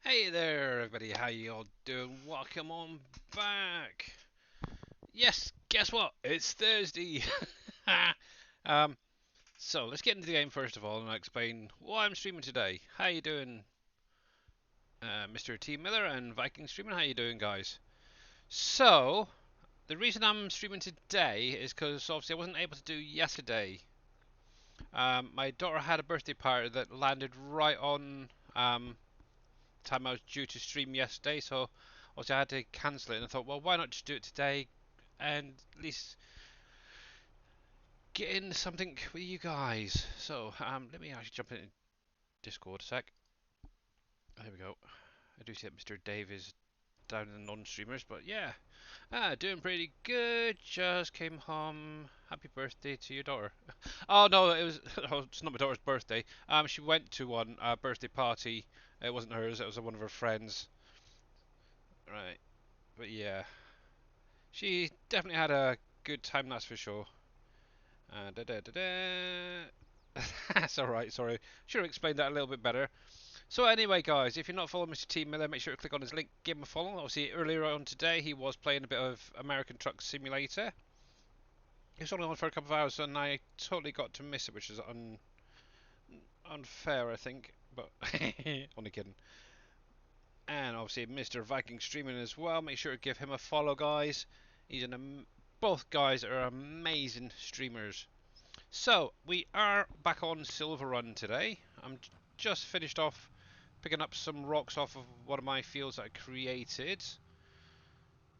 Hey there, everybody. How you all doing? Welcome on back. Yes, guess what? It's Thursday. um, so let's get into the game first of all, and I'll explain why I'm streaming today. How you doing, Mr. T Miller and Viking streaming? How you doing, guys? So the reason I'm streaming today is because obviously I wasn't able to do yesterday. My daughter had a birthday party that landed right on time I was due to stream yesterday, so obviously I had to cancel it. And I thought, well, why not just do it today, and at least get in something with you guys. So let me actually jump into Discord a sec. There we go. I do see that Mr. Dave is down in the non-streamers, but yeah, doing pretty good. Just came home. Happy birthday to your daughter. Oh no, it was. Oh, it's not my daughter's birthday. She went to one birthday party. It wasn't hers. It was one of her friends. Right, but yeah. She definitely had a good time, that's for sure. Da, da, da, da. That's alright, sorry. Should have explained that a little bit better. So anyway, guys, if you're not following Mr. T Miller, make sure to click on his link, give him a follow. Obviously, earlier on today, he was playing a bit of American Truck Simulator. He was only on for a couple of hours, and I totally got to miss it, which is unfair, I think. But, only kidding. And obviously, Mr. Viking streaming as well. Make sure to give him a follow, guys. Both guys are amazing streamers. So we are back on SilverRun today. I'm just finished off picking up some rocks off of one of my fields that I created.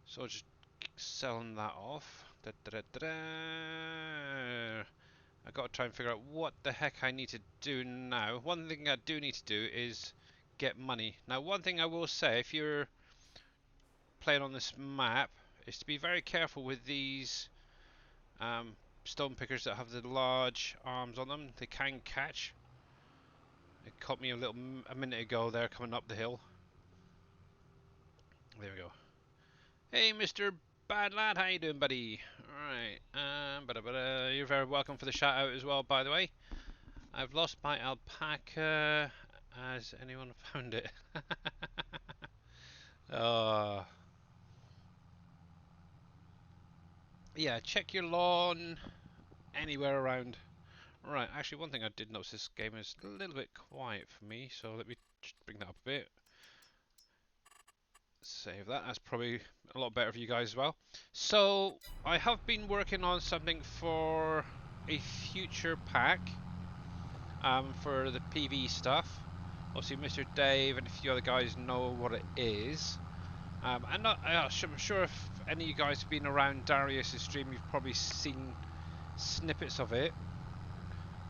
So just selling that off. Da, da, da, da. I got to try and figure out what the heck I need to do now. One thing I do need to do is get money. Now, one thing I will say, if you're playing on this map, is to be very careful with these stone pickers that have the large arms on them. They can catch. It caught me a minute ago there coming up the hill. There we go. Hey, Mr. Bad Lad, how you doing, buddy? Alright, you're very welcome for the shout out as well, by the way. I've lost my alpaca. Has anyone found it? uh, yeah, check your lawn anywhere around. Right, actually, one thing I did notice, this game is a little bit quiet for me, so let me just bring that up a bit. Save that. That's probably a lot better for you guys as well. So I have been working on something for a future pack for the PV stuff. Obviously, Mr. Dave and a few other guys know what it is. I'm sure if any of you guys have been around Darius' stream, you've probably seen snippets of it.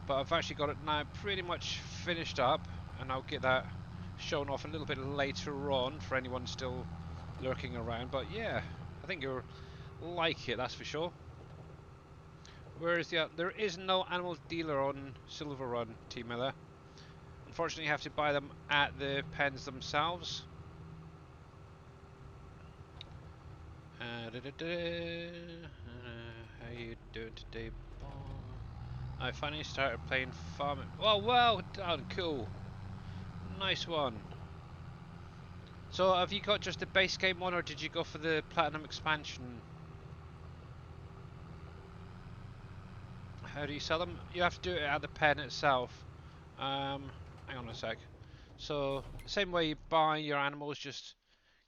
But I've actually got it now pretty much finished up, and I'll get that shown off a little bit later on for anyone still lurking around. But yeah, I think you'll like it, that's for sure. Where is there is no animal dealer on SilverRun, T Miller. Unfortunately, you have to buy them at the pens themselves. How you doing today, Bomb? I finally started playing farming. Oh, well done, cool. Nice one. So have you got just the base game one, or did you go for the platinum expansion? How do you sell them? You have to do it at the pen itself. Hang on a sec. So same way you buy your animals, just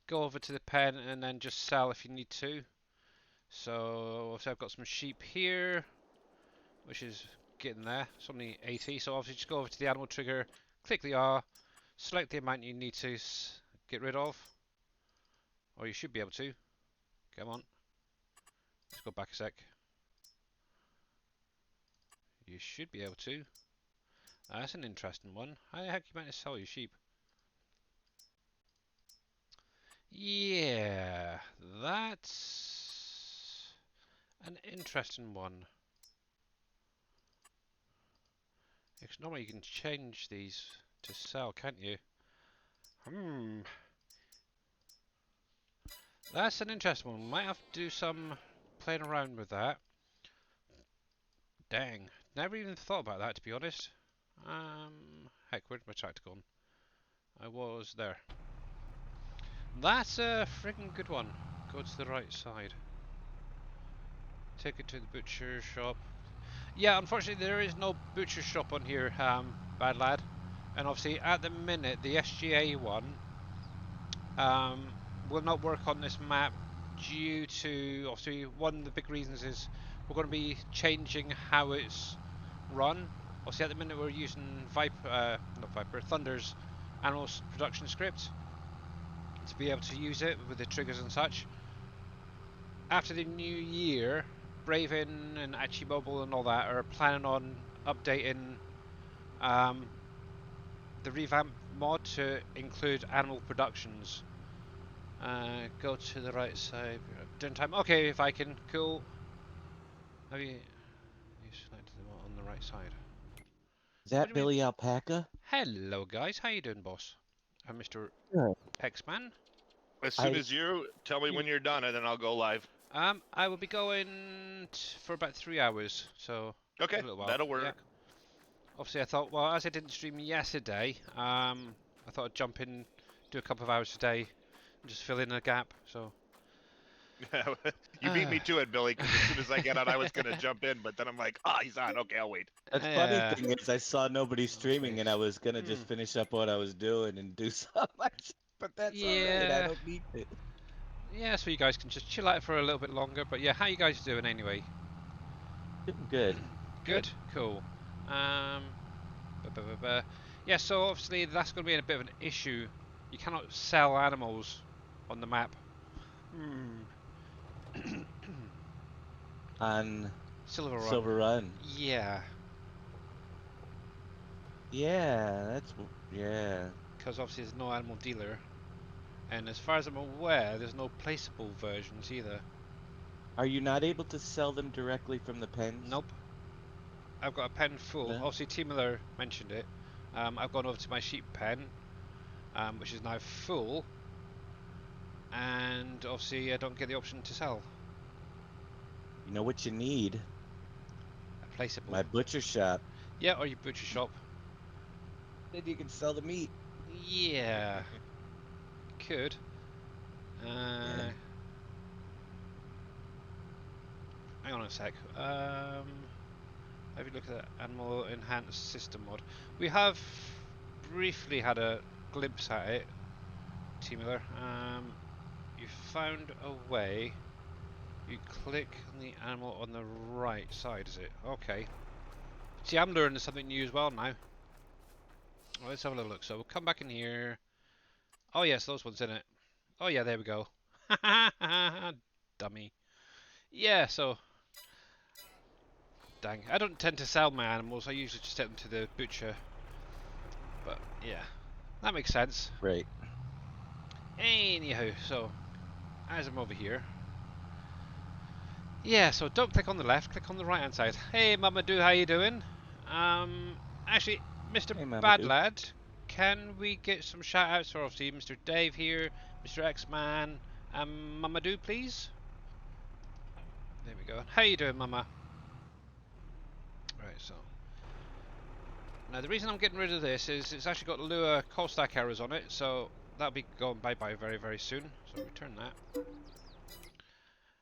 go over to the pen and then just sell if you need to. So I've got some sheep here, which is getting there. It's only 80, so obviously just go over to the animal trigger, click the R, select the amount you need to get rid of, or you should be able to. Come on, let's go back a sec. You should be able to. That's an interesting one. How the heck you meant to sell your sheep? Yeah, that's an interesting one. Because normally you can change these to sell, can't you? That's an interesting one. Might have to do some playing around with that. Dang, never even thought about that, to be honest. Heck, where'd my tractor gone? I was there. That's a friggin' good one. Go to the right side. Take it to the butcher shop. Yeah, unfortunately there is no butcher shop on here, bad lad. And obviously at the minute the SGA one will not work on this map due to, obviously, one of the big reasons is we're going to be changing how it's run. Obviously at the minute we're using not Viper, Thunder's animal production script to be able to use it with the triggers and such. After the new year, Braven and Mobile and all that are planning on updating um, the revamp mod to include animal productions. Go to the right side. Done time. Okay, if I can. Cool. Have you selected them on the right side? Is What do that you mean? Billy Alpaca? Hello, guys. How you doing, boss? Mr. Good. X-Man. As soon I as you tell me You. when you're done, and then I'll go live. I will be going for about 3 hours, so a Okay, little while. that'll Yeah. work. Obviously, I thought, well, as I didn't stream yesterday, I thought I'd jump in, do a couple of hours today, and just fill in a gap. So. You beat me to it, Billy, because as soon as I get on, I was gonna jump in, but then I'm like, ah, he's on. Okay, I'll wait. the funny Yeah. thing is I saw nobody streaming and I Face. was gonna just finish up what I was doing and do something. But that's all right. I Yeah. don't need it. Yeah, so you guys can just chill out for a little bit longer. But yeah, how you guys doing anyway? Doing good. Good? Good. Cool. Um, yeah, so obviously that's going to be a bit of an issue. You cannot sell animals on the map. On SilverRun. SilverRun. Yeah, Yeah, yeah. because obviously there's no animal dealer. And as far as I'm aware, there's no placeable versions either. Are you not able to sell them directly from the pens? Nope. I've got a pen full. No. Obviously, T Miller mentioned it. I've gone over to my sheep pen, which is now full, and obviously I don't get the option to sell You know what you need? a placeable. My butcher shop. Yeah, or your butcher shop. Then you can sell the meat. Yeah, could. Yeah. Uh, Hang on a sec. Have you looked at the animal enhanced system mod? We have briefly had a glimpse at it, T Miller. You found a way. You click on the animal on the right side, is it? Okay. See, I'm learning something new as well now. Well, let's have a little look. So we'll come back in here. Oh yes, those ones in it. Oh yeah, there we go. Dummy. Yeah, so dang. I don't tend to sell my animals. I usually just take them to the butcher. But yeah, that makes sense. Right. Anyhow, so as I'm over here. Yeah, so don't click on the left, click on the right hand side. Hey Mamadou, how you doing? Actually, Mr. Hey, Mama Duke. Badlad, can we get some shout outs for obviously Mr. Dave here, Mr. X-Man, and Mamadou, please? There we go. How you doing, Mama? Right, so. Now the reason I'm getting rid of this is it's actually got Lua call stack errors on it, so that'll be going bye-bye very, very soon. So return that.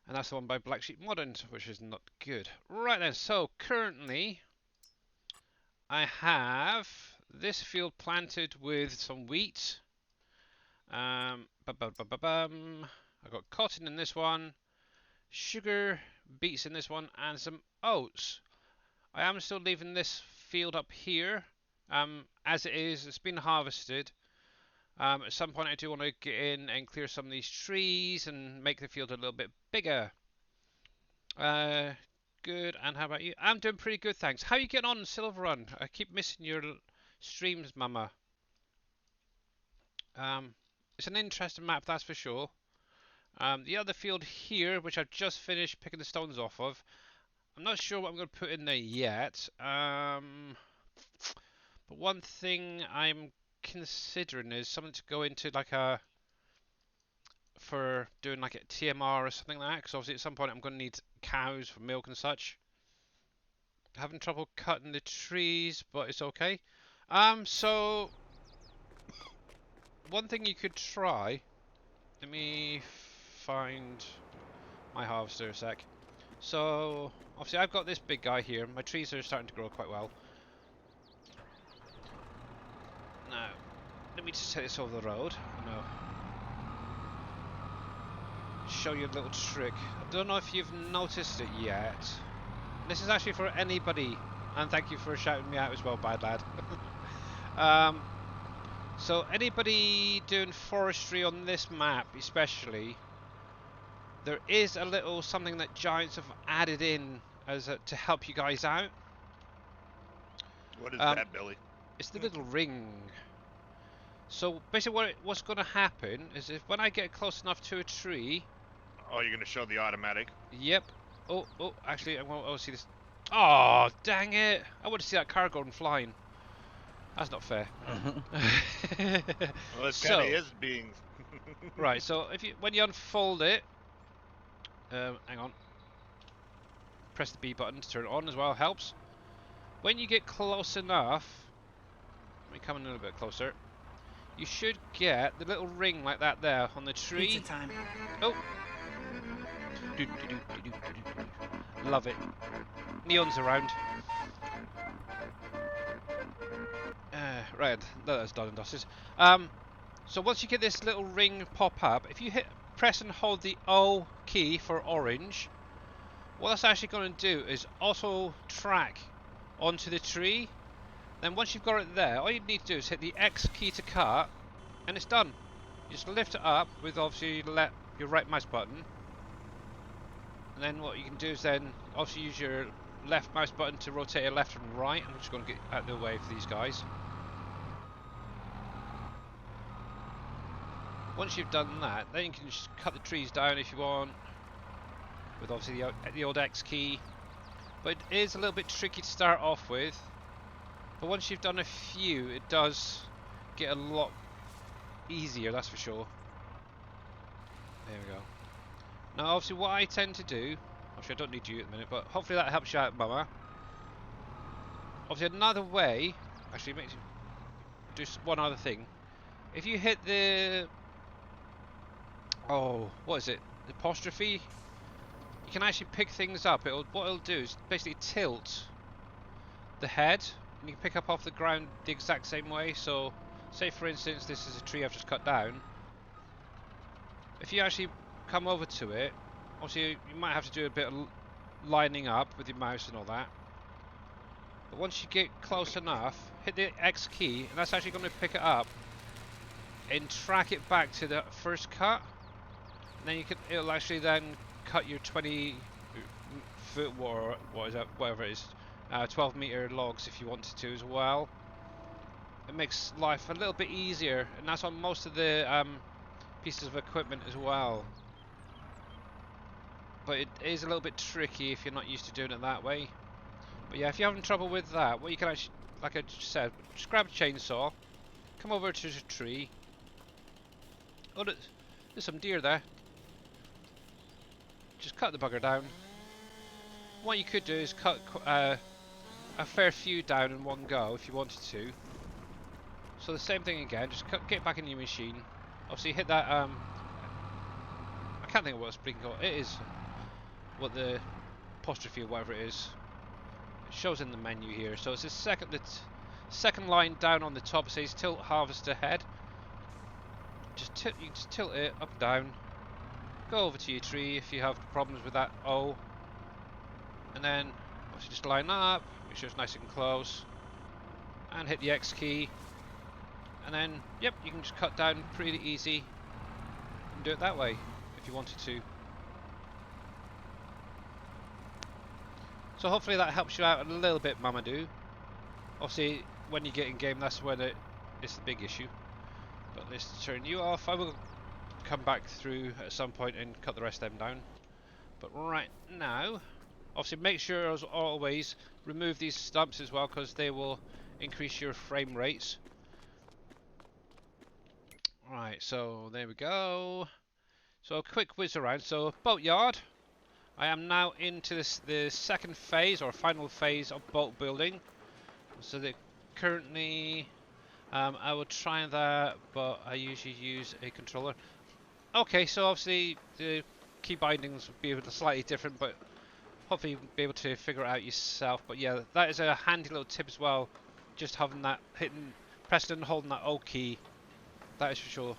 And that's the one by Black Sheep Modern, which is not good. Right then, so currently I have this field planted with some wheat. I've got cotton in this one, sugar beets in this one, and some oats. I am still leaving this field up here as it is. It's been harvested. At some point I do want to get in and clear some of these trees and make the field a little bit bigger. Good. And how about you? I'm doing pretty good, thanks. How are you getting on SilverRun? I keep missing your streams, Mama. It's an interesting map, that's for sure. The other field here, which I've just finished picking the stones off of, I'm not sure what I'm going to put in there yet. But one thing I'm considering is something to go into like a for doing like a TMR or something like that. Because obviously at some point I'm going to need cows for milk and such. Having trouble cutting the trees, but it's okay. So one thing you could try let me find my harvester a sec. So, obviously I've got this big guy here. My trees are starting to grow quite well. Now, let me just take this over the road. No. Show you a little trick. I don't know if you've noticed it yet. This is actually for anybody, and thank you for shouting me out as well, bad lad. So anybody doing forestry on this map especially, there is a little something that Giants have added in as to help you guys out. What is that, Billy? It's the little ring. So basically what's going to happen is if when I get close enough to a tree... Oh, you're going to show the automatic? Yep. Oh, actually I want to see this. Oh, dang it. I want to see that car going flying. That's not fair. Well, it So, kind of is being... right, so when you unfold it... hang on. Press the B button to turn it on as well, helps. When you get close enough... Let me come in a little bit closer. You should get the little ring like that there on the tree. Pizza time. Oh! Love it. Neon's around. Right, that's done and dusted. So once you get this little ring pop up, if you press and hold the O key for orange, what that's actually going to do is also track onto the tree. Then once you've got it there, all you need to do is hit the X key to cut, and it's done. You just lift it up with obviously your right mouse button, and then what you can do is then obviously use your left mouse button to rotate it left and right. I'm just going to get out of the way for these guys. Once you've done that, then you can just cut the trees down if you want, with obviously the old X key. But it is a little bit tricky to start off with. But once you've done a few, it does get a lot easier, that's for sure. There we go. Now obviously what I tend to do, actually I don't need you at the minute, but hopefully that helps you out, Mama. Obviously another way, actually makes you do one other thing. If you hit the... Oh, what is it? The apostrophe? You can actually pick things up. What it'll do is basically tilt the head, and you can pick up off the ground the exact same way. So, say for instance this is a tree I've just cut down. If you actually come over to it, obviously you might have to do a bit of lining up with your mouse and all that. But once you get close enough, hit the X key, and that's actually going to pick it up and track it back to the first cut. And then it'll actually then cut your 20 foot or what is that, whatever it is, 12 meter logs if you wanted to as well. It makes life a little bit easier, and that's on most of the pieces of equipment as well. But it is a little bit tricky if you're not used to doing it that way. But yeah, if you're having trouble with that, what you can actually, like I just said, just grab a chainsaw, come over to the tree. Oh, there's some deer there. Just cut the bugger down. What you could do is cut a fair few down in one go if you wanted to. So the same thing again, just get back in your machine. Obviously hit that, I can't think of what it's being called. It is what the apostrophe or whatever it is. It shows in the menu here. So it's the second line down on the top. It says tilt harvester head. You just tilt it up and down. Go over to your tree if you have problems with that O. And then obviously just line up, make sure it's nice and close. And hit the X key. And then, yep, you can just cut down pretty easy. And do it that way if you wanted to. So hopefully that helps you out a little bit, Mamadou. Obviously, when you get in game, that's when it's the big issue. But let's turn you off. I will come back through at some point and cut the rest of them down. But right now, obviously make sure as always remove these stumps as well, because they will increase your frame rates. Right, so there we go. So a quick whiz around. So boatyard. I am now into the second phase or final phase of boat building. So that currently I will try that, but I usually use a controller. Okay, so obviously the key bindings will be slightly different, but hopefully you'll be able to figure it out yourself. But yeah, that is a handy little tip as well. Just having that pressing and holding that O key, that is for sure.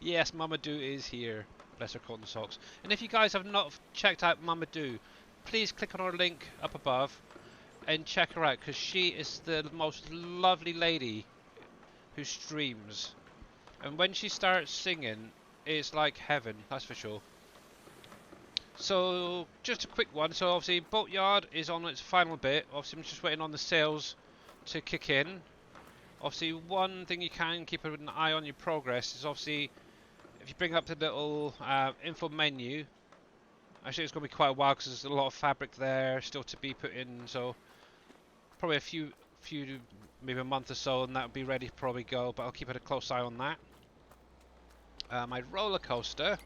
Yes, Mamadou is here. Bless her cotton socks. And if you guys have not checked out Mamadou, please click on our link up above and check her out, because she is the most lovely lady who streams. And when she starts singing, it's like heaven, that's for sure. So, just a quick one. So obviously Boatyard is on its final bit. Obviously I'm just waiting on the sales to kick in. Obviously one thing you can keep an eye on your progress is obviously if you bring up the little info menu. Actually it's going to be quite a while because there's a lot of fabric there still to be put in, so probably a few maybe a month or so and that'll be ready to probably go, but I'll keep a close eye on that. My roller coaster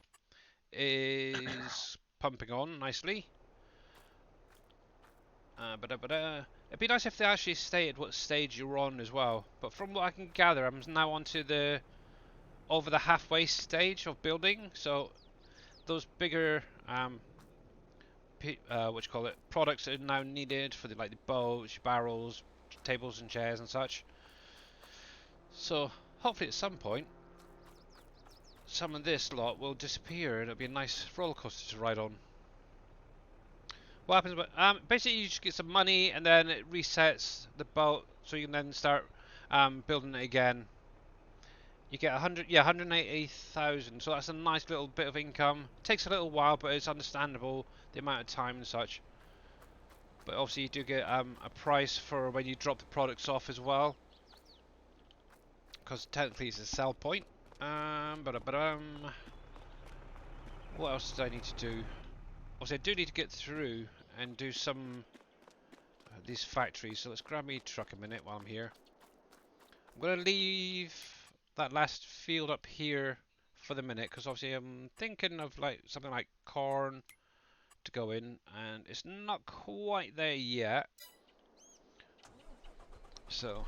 is pumping on nicely. It'd be nice if they actually stated what stage you're on as well. But from what I can gather, I'm now onto the over the halfway stage of building. So those bigger what you call it, products that are now needed for the like the boats, barrels, tables and chairs and such. So hopefully at some point some of this lot will disappear and it'll be a nice roller coaster to ride on. What happens? Basically, you just get some money, and then it resets the boat, so you can then start building it again. You get 180,000. So that's a nice little bit of income. Takes a little while, but it's understandable the amount of time and such. But obviously, you do get a price for when you drop the products off as well, because technically it's a sell point. What else do I need to do? Obviously, I do need to get through and do some these factories, so let's grab me truck a minute while I'm here. I'm going to leave that last field up here for the minute, because obviously I'm thinking of like something like corn to go in, and it's not quite there yet. So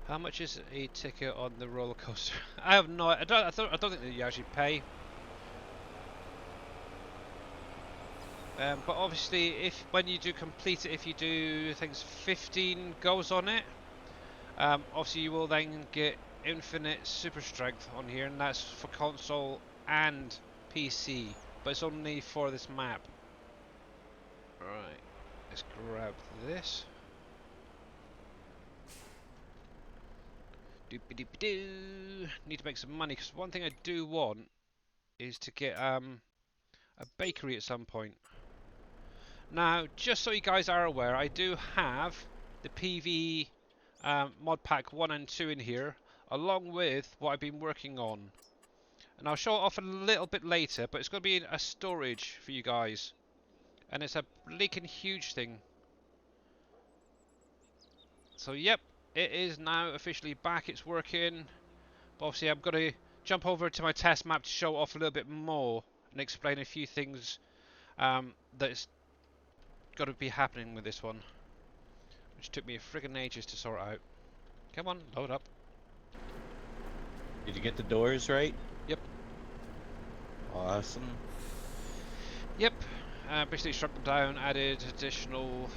how much is a ticket on the roller coaster? I have no, I don't think that you actually pay. But obviously, if when you do complete it, if you do, I think it's 15 goes on it, obviously you will then get infinite super strength on here, and that's for console and PC, but it's only for this map. Right, let's grab this. Doopy doopy doo. Need to make some money, because one thing I do want is to get a bakery at some point. Now, just so you guys are aware, I do have the PV mod pack 1 and 2 in here, along with what I've been working on. And I'll show it off a little bit later, but it's going to be a storage for you guys. And it's a leaking huge thing. So yep, it is now officially back, it's working. But obviously I'm going to jump over to my test map to show off a little bit more and explain a few things that's got to be happening with this one, which took me a friggin' ages to sort out. Come on, load up. Did you get the doors right? Yep. Awesome. Yep. Basically struck them down, added additional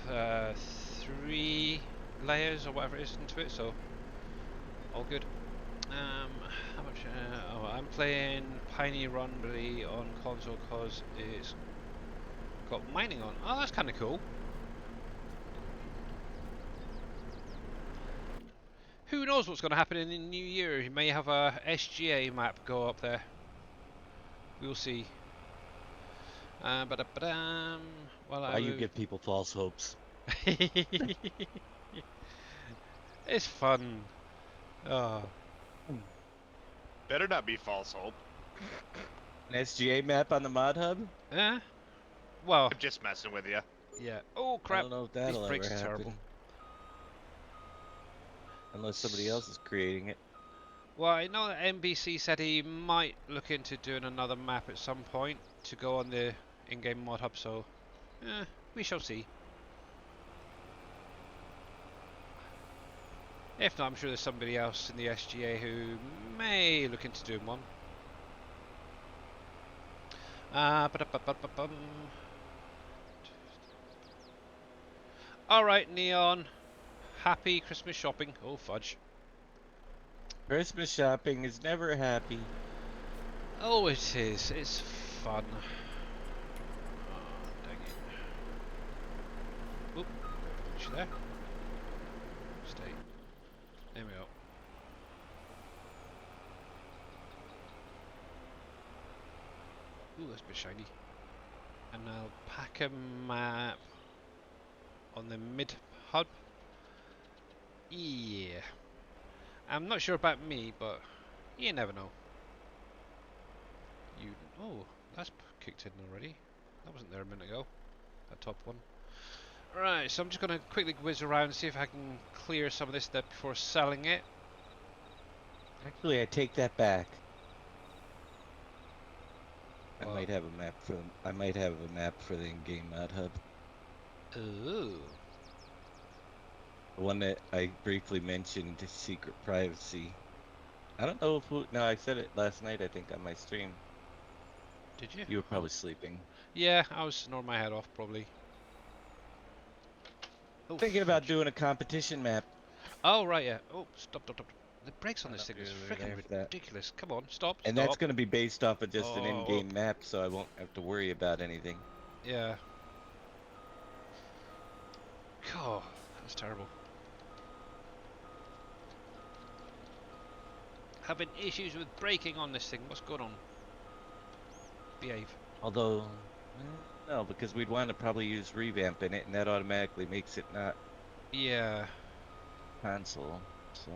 3 layers or whatever it is into it, so all good. How much? Oh, I'm playing Piney Run really on console because it's got mining on. Oh, that's kind of cool. Who knows what's going to happen in the new year? You may have a SGA map go up there. We'll see. Well, Why you give people false hopes? It's fun. Oh. Better not be false hope. An SGA map on the mod hub? Eh? Well, I'm just messing with you. yeah. Oh crap! I don't know if that'll These ever brakes are happen. terrible. Unless somebody else is creating it. Well, I know that NBC said he might look into doing another map at some point to go on the in-game mod hub, so we shall see. If not, I'm sure there's somebody else in the SGA who may look into doing one. Ba-da-ba-ba-ba-bum. Alright, Neon. Happy Christmas shopping. Oh, fudge. Christmas shopping is never happy. Oh, it is. It's fun. Oh, dang it. Oop. Is she there? Stay. There we go. Ooh, that's a bit shiny. And I'll pack a map on the mid hub. Yeah. I'm not sure about me, but you never know. Oh, that's kicked in already. That wasn't there a minute ago. That top one. Right, so I'm just going to quickly whiz around and see if I can clear some of this stuff before selling it. Actually, I take that back. What? I might have a map for the in-game mod hub. Ooh. The one that I briefly mentioned, secret privacy. I don't know if no, I said it last night. I think on my stream. Did you? You were probably sleeping. Yeah, I was snoring my head off probably. Oh, Thinking about fudge. doing a competition map. Oh, right, yeah. Oh, stop, stop, stop. The brakes on I this don't thing is really freaking there for that. ridiculous. Come on, stop, And stop. that's going to be based off of just an Oh, in-game map, so I won't have to worry about anything. yeah. God, that's terrible. Having issues with braking on this thing. What's going on? Behave. Although, no, because we'd want to probably use revamp in it, and that automatically makes it not Yeah. console. So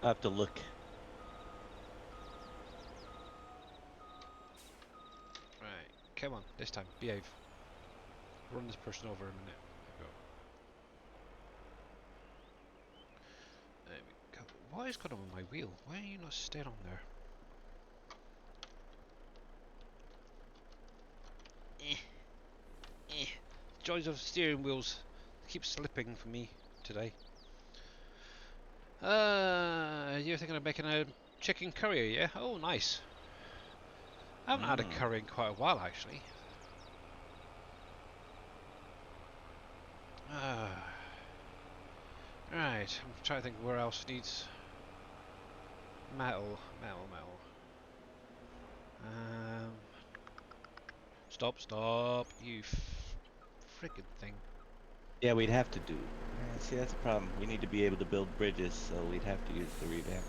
I'll have to look. Right. Come on, this time. Behave. Run this person over a minute. There we go. What is going on with my wheel? Why are you not staying on there? Joys of steering wheels keep slipping for me today. You're thinking of making a chicken curry, yeah? Oh, nice. I haven't had a curry in quite a while, actually. Right, I'm trying to think where else needs metal. Stop, you frickin' thing. Yeah, we'd have to do. Yeah, see, that's a problem. We need to be able to build bridges, so we'd have to use the revamp.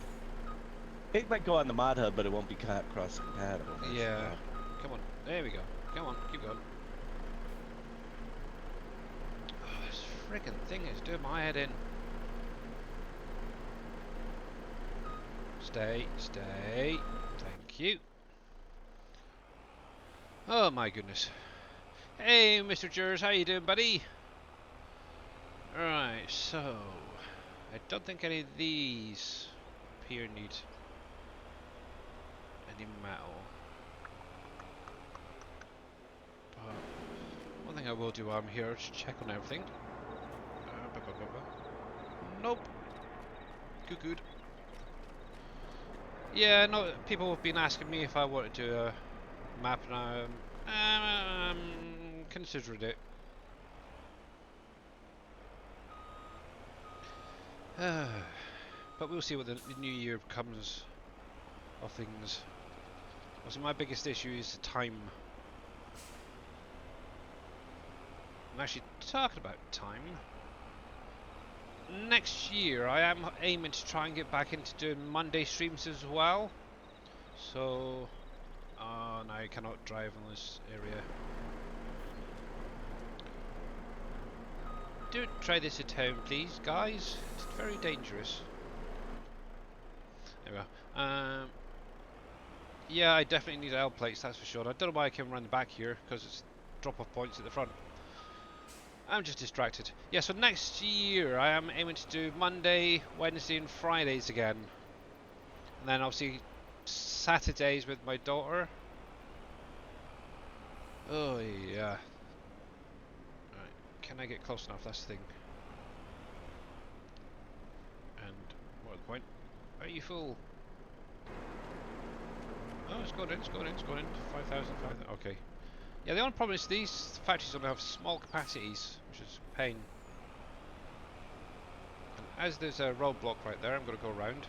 It might go on the mod hub, but it won't be cross compatible. Yeah. Come on. There we go. Come on, keep going. Oh, this frickin' thing is doing my head in. Stay. Thank you. Oh my goodness. Hey, Mr. Jers, how you doing, buddy? Right, so I don't think any of these here need any metal. But one thing I will do while I'm here is check on everything. Nope. Good. Yeah, no. People have been asking me if I wanted to do a map, and I'm considering it. But we'll see what the new year comes of things. Also, my biggest issue is time. I'm actually talking about time. Next year, I am aiming to try and get back into doing Monday streams as well. So, oh no, you cannot drive in this area. Don't try this at home, please, guys. It's very dangerous. There we go. Yeah, I definitely need L plates, that's for sure. I don't know why I came around the back here, because it's drop-off points at the front. I'm just distracted. Yeah, so next year I am aiming to do Monday, Wednesday and Fridays again. And then obviously Saturdays with my daughter. Oh yeah. Right, Can I get close enough? That's the thing. And what the point? Are you full? Oh, it's going in, it's going in, it's going in. 5,000, 5,000. Okay. Yeah, the only problem is these factories only have small capacities, which is a pain. And as there's a roadblock right there, I'm going to go around.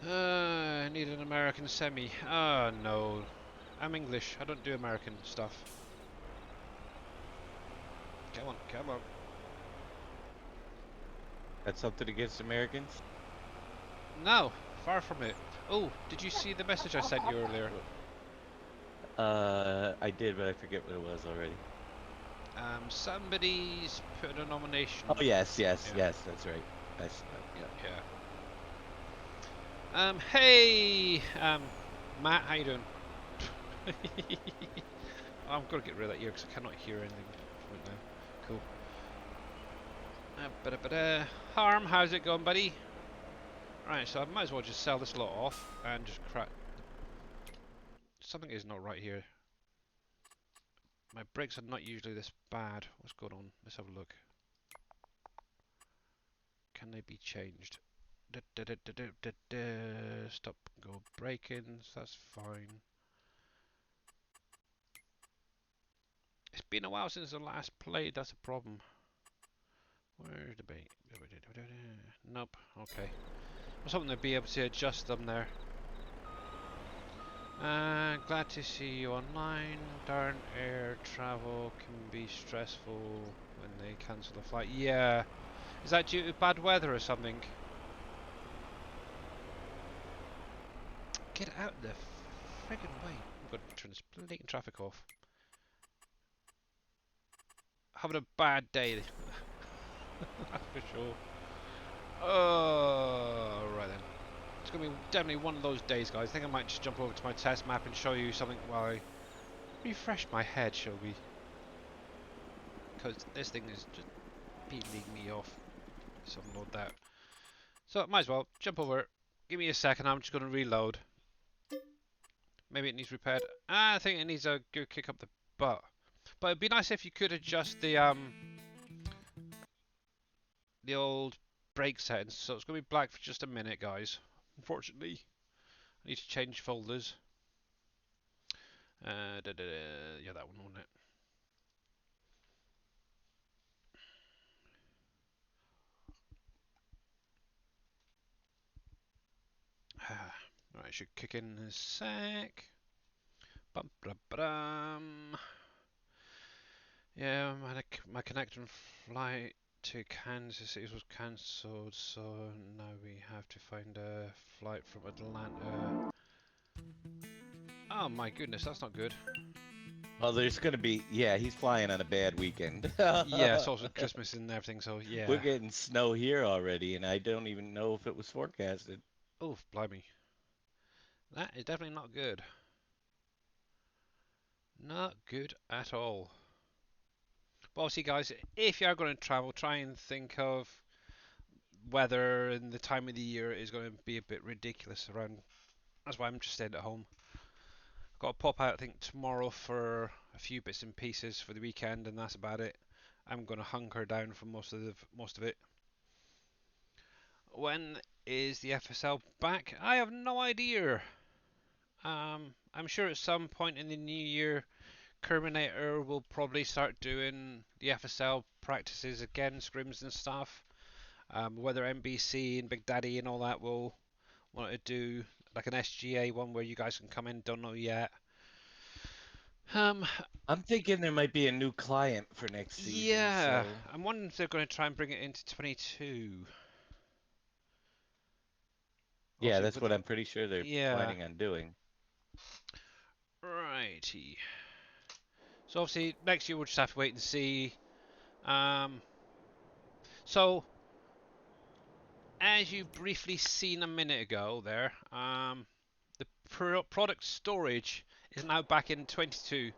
I need an American semi. Oh no. I'm English, I don't do American stuff. Come on, come on. That's something against Americans? No, far from it. Oh, did you see the message I sent you earlier? I did, but I forget what it was already. Somebody's put in a nomination. Oh yes, yes, Yeah. yes, that's right. That's yeah. Yeah. Hey, Matt, how you doing? I'm gonna get rid of that ear because I cannot hear anything from it now. Cool. Harm, how's it going, buddy? Right, so I might as well just sell this lot off and just crack. Something is not right here. My brakes are not usually this bad. What's going on? Let's have a look. Can they be changed? Stop, go break-ins. That's fine. It's been a while since I last played. That's a problem. Where's the bait? Nope. Okay. I was hoping to be able to adjust them there. Glad to see you online. Darn air travel can be stressful when they cancel the flight. Yeah. Is that due to bad weather or something? Get out of the friggin' way. I'm going to turn this blatant traffic off. Having a bad day. For sure. Oh, right then. It's going to be definitely one of those days, guys. I think I might just jump over to my test map and show you something while I refresh my head, shall we? Because this thing is just peeling me off. So unload that. So might as well jump over. Give me a second. I'm just going to reload. Maybe it needs repaired. I think it needs a good kick up the butt. But it'd be nice if you could adjust the old brake settings. So it's going to be black for just a minute, guys. Unfortunately, I need to change folders. Yeah, that one, wasn't it? Right, should kick in a sec. Bum, ba, ba, dum. Yeah, my connecting flight to Kansas City was cancelled, so now we have to find a flight from Atlanta. Oh my goodness, that's not good. Well, there's gonna be he's flying on a bad weekend. Yeah, it's also Christmas and everything, so yeah. We're getting snow here already, and I don't even know if it was forecasted. Oh, blimey. That is definitely not good. Not good at all. But obviously, guys, if you are going to travel, try and think of weather and the time of the year is going to be a bit ridiculous around. That's why I'm just staying at home. Got to pop out, I think, tomorrow for a few bits and pieces for the weekend, and that's about it. I'm going to hunker down for most of it. When is the FSL back? I have no idea. I'm sure at some point in the new year, Kerminator will probably start doing the FSL practices again, scrims and stuff. Whether NBC and Big Daddy and all that will want to do like an SGA one where you guys can come in, don't know yet. I'm thinking there might be a new client for next season. Yeah, so. I'm wondering if they're going to try and bring it into 22. Yeah, Obviously, that's what I'm pretty sure they're planning on doing. Righty. So obviously next year we'll just have to wait and see. So as you briefly seen a minute ago there, the product storage is now back in 22.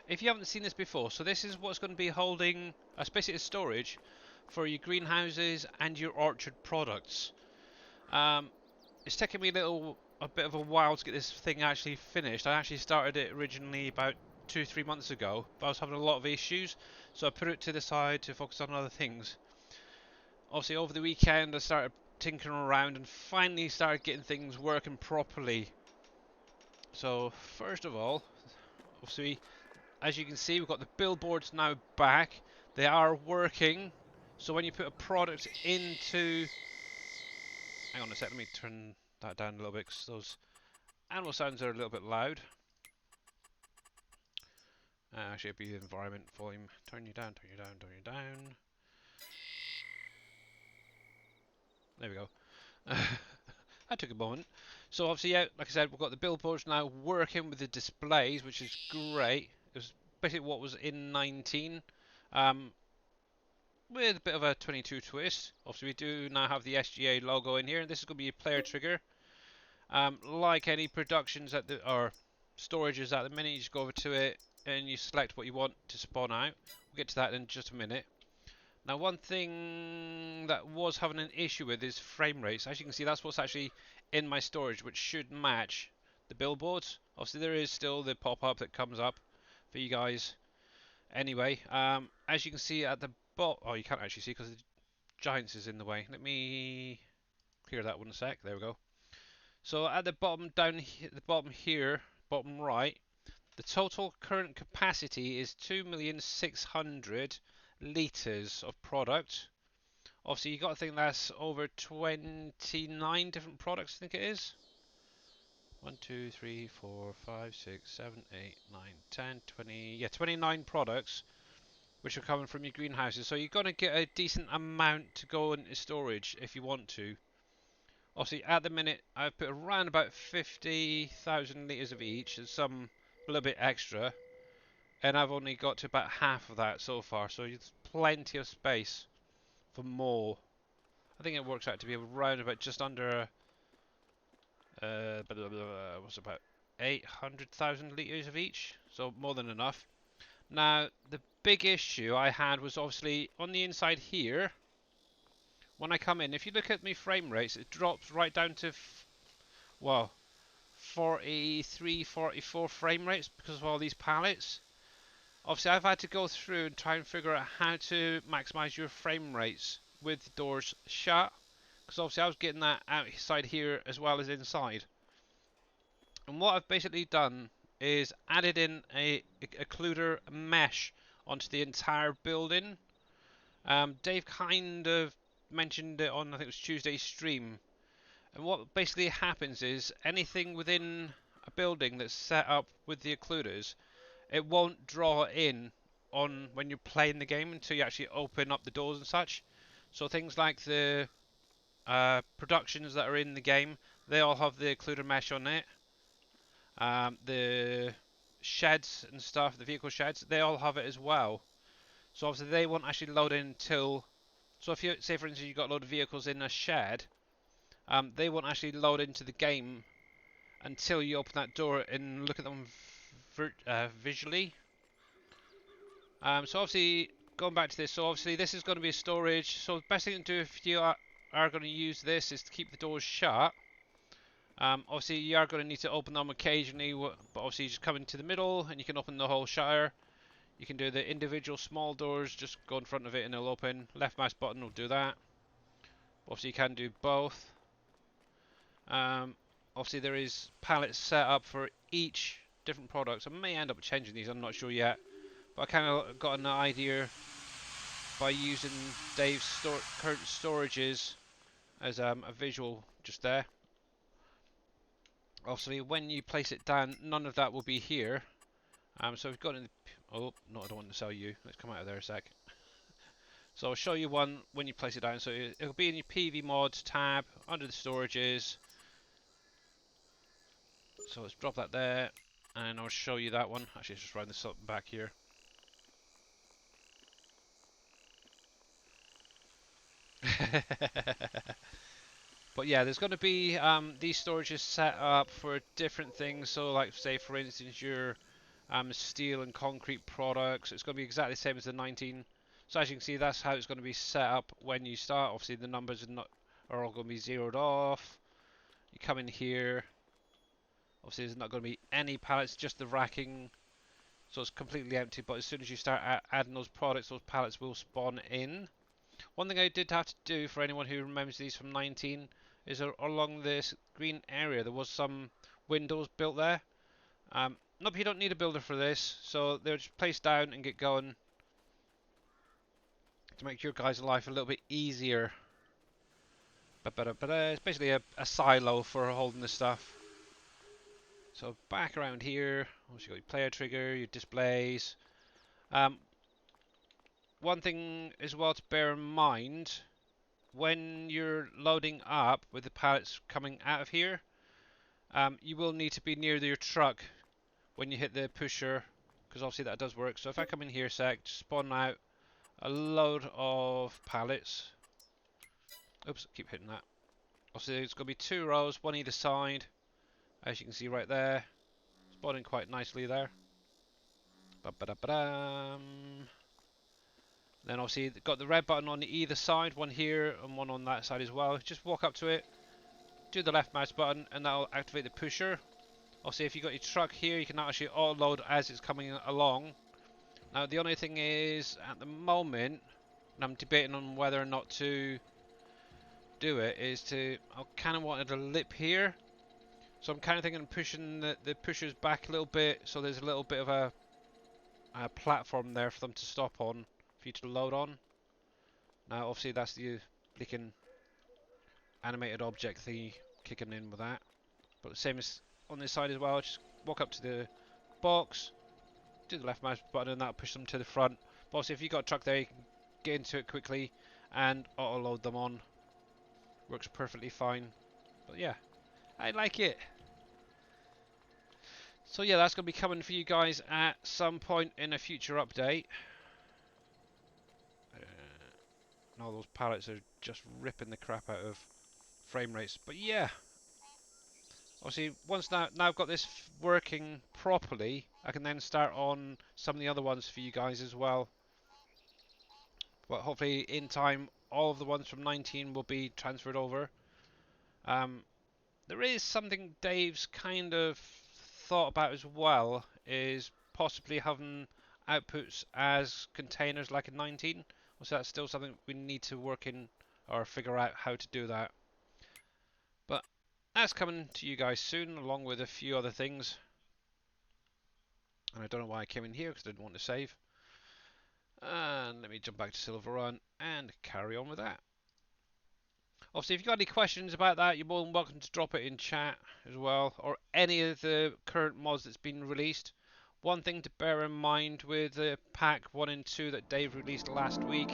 If you haven't seen this before, so this is what's going to be holding a basically storage for your greenhouses and your orchard products. It's taken me a bit of a while to get this thing actually finished. I actually started it originally about 2-3 months ago, but I was having a lot of issues, so I put it to the side to focus on other things. Obviously, over the weekend, I started tinkering around and finally started getting things working properly. So, first of all, obviously, as you can see, we've got the billboards now back. They are working. So when you put a product into... Hang on a sec, let me turn that down a little bit because those animal sounds are a little bit loud. Actually, it'd be the environment volume. Turn you down, turn you down, turn you down. There we go. That took a moment. So obviously, yeah, like I said, we've got the billboards now working with the displays, which is great. It was basically what was in 19, with a bit of a 22 twist. Obviously, we do now have the SGA logo in here, and this is going to be a player trigger. Like any productions at the or storages at the minute, you just go over to it and you select what you want to spawn out. We'll get to that in just a minute. Now, one thing that was having an issue with is frame rates. As you can see, that's what's actually in my storage, which should match the billboards. Obviously, there is still the pop-up that comes up for you guys. Anyway, as you can see at the bottom, oh, you can't actually see because the Giants is in the way. Let me clear that one a sec. There we go. So at the bottom down here, the bottom here, bottom right, the total current capacity is 2,600,000 litres of product. Obviously, you got to think that's over 29 different products, I think it is. 1, 2, 3, 4, 5, 6, 7, 8, 9, 10, 20. Yeah, 29 products which are coming from your greenhouses. So you're going to get a decent amount to go into storage if you want to. Obviously, at the minute, I've put around about 50,000 litres of each, and some a little bit extra. And I've only got to about half of that so far, so there's plenty of space for more. I think it works out to be around about just under, what's about 800,000 litres of each, so more than enough. Now, the big issue I had was obviously on the inside here. When I come in, if you look at my frame rates, it drops right down to, well, 43, 44 frame rates because of all these pallets. Obviously, I've had to go through and try and figure out how to maximize your frame rates with the doors shut, because obviously I was getting that outside here as well as inside. And what I've basically done is added in a occluder mesh onto the entire building. Dave kind of mentioned it on, I think it was Tuesday's stream. And what basically happens is anything within a building that's set up with the occluders, it won't draw in on when you're playing the game until you actually open up the doors and such. So things like the productions that are in the game, they all have the occluder mesh on it. The sheds and stuff, the vehicle sheds, they all have it as well. So obviously they won't actually load in until... So if you say, for instance, you've got a load of vehicles in a shed, they won't actually load into the game until you open that door and look at them visually. So obviously, going back to this, so obviously this is going to be a storage. So the best thing to do if you are going to use this is to keep the doors shut. Obviously you are going to need to open them occasionally, but obviously you just come into the middle and you can open the whole shutter. You can do the individual small doors, just go in front of it and it'll open. Left mouse button will do that. Obviously you can do both. Obviously there is pallets set up for each different product. I may end up changing these, I'm not sure yet. But I kind of got an idea by using Dave's current storages as a visual just there. Obviously when you place it down, none of that will be here. So we've got in the... Oh, no, I don't want to sell you. Let's come out of there a sec. So I'll show you one when you place it down. So it'll be in your PV mods tab, under the storages. So let's drop that there, and I'll show you that one. Actually, let's just round this up back here. But yeah, there's going to be these storages set up for different things. So like, say for instance, your steel and concrete products. It's going to be exactly the same as the 19. So as you can see, that's how it's going to be set up when you start. Obviously the numbers are all going to be zeroed off. You come in here. Obviously there's not going to be any pallets, just the racking. so it's completely empty. But as soon as you start adding those products, those pallets will spawn in. One thing I did have to do for anyone who remembers these from 19 is along this green area there was some windows built there. Nope, you don't need a builder for this, so they're just placed down and get going to make your guys' life a little bit easier. It's basically a silo for holding the stuff. So back around here, obviously you got your player trigger, your displays. One thing as well to bear in mind, when you're loading up with the pallets coming out of here, you will need to be near your truck when you hit the pusher, because obviously that does work. So if I come in here a sec, spawn out a load of pallets. Oops, keep hitting that. Obviously it's going to be 2 rows, one either side, as you can see right there. Spawning quite nicely there. Ba-ba-da-ba-dam. Then obviously got the red button on either side, one here and one on that side as well. Just walk up to it, do the left mouse button, and that'll activate the pusher. Obviously if you've got your truck here, you can actually auto load as it's coming along. Now the only thing is, at the moment, and I'm debating on whether or not to do it, is I kind of wanted a lip here. So I'm kind of thinking of pushing the pushers back a little bit, so there's a little bit of a platform there for them to stop on, for you to load on. Now obviously that's the blinking animated object thingy kicking in with that. But the same as on this side as well, just walk up to the box, do the left mouse button and that'll push them to the front. But obviously if you've got a truck there, you can get into it quickly and auto load them on. Works perfectly fine. But yeah, I like it. So yeah, that's going to be coming for you guys at some point in a future update. And all those pallets are just ripping the crap out of frame rates. But yeah, obviously once now I've got this working properly, I can then start on some of the other ones for you guys as well. But hopefully in time all of the ones from 19 will be transferred over. There is something Dave's kind of thought about as well, is possibly having outputs as containers like in 19. So that's still something we need to work in or figure out how to do that. But that's coming to you guys soon, along with a few other things. And I don't know why I came in here, because I didn't want to save. And let me jump back to SilverRun and carry on with that. Obviously, if you've got any questions about that, you're more than welcome to drop it in chat as well, or any of the current mods that's been released. One thing to bear in mind with the pack 1 and 2 that Dave released last week,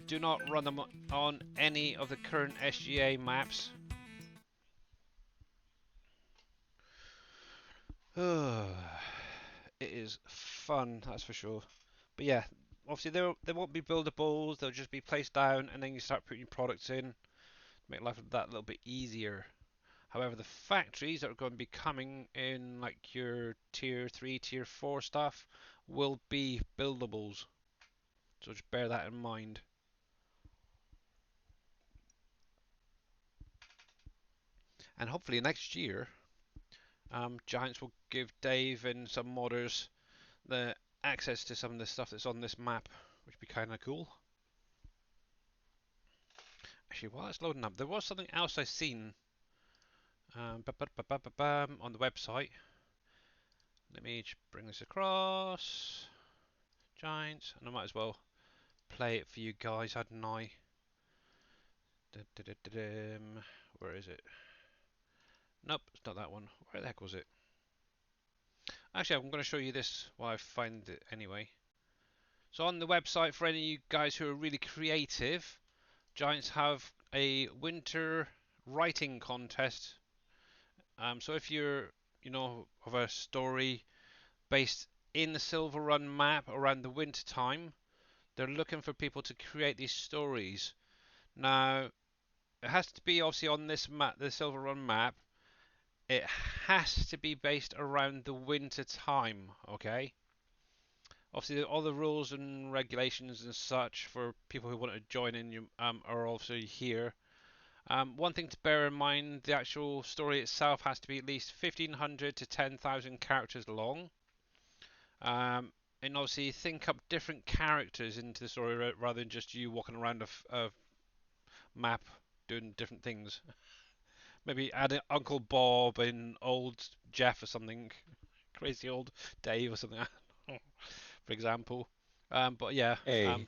do not run them on any of the current SGA maps. It is fun, that's for sure. But yeah, obviously they won't be buildables, they'll just be placed down and then you start putting your products in. Make life that little bit easier. However, the factories that are going to be coming in, like your tier 3, tier 4 stuff, will be buildables. So just bear that in mind. And hopefully next year, Giants will give Dave and some modders the access to some of the stuff that's on this map, which would be kind of cool. Actually, while it's loading up, there was something else I seen on the website. Let me bring this across. Giants, and I might as well play it for you guys, hadn't I? Where is it? Nope, it's not that one. Where the heck was it? Actually, I'm going to show you this while I find it anyway. So on the website, for any of you guys who are really creative, Giants have a winter writing contest. So if you're, of a story based in the SilverRun map around the winter time, they're looking for people to create these stories. Now, it has to be obviously on this map, the SilverRun map. It has to be based around the winter time, okay? Obviously, all the rules and regulations and such for people who want to join in are also here. One thing to bear in mind, the actual story itself has to be at least 1,500 to 10,000 characters long. And obviously think up different characters into the story rather than just you walking around a map doing different things. Maybe add Uncle Bob and old Jeff or something, crazy old Dave or something, for example. But yeah, Hey,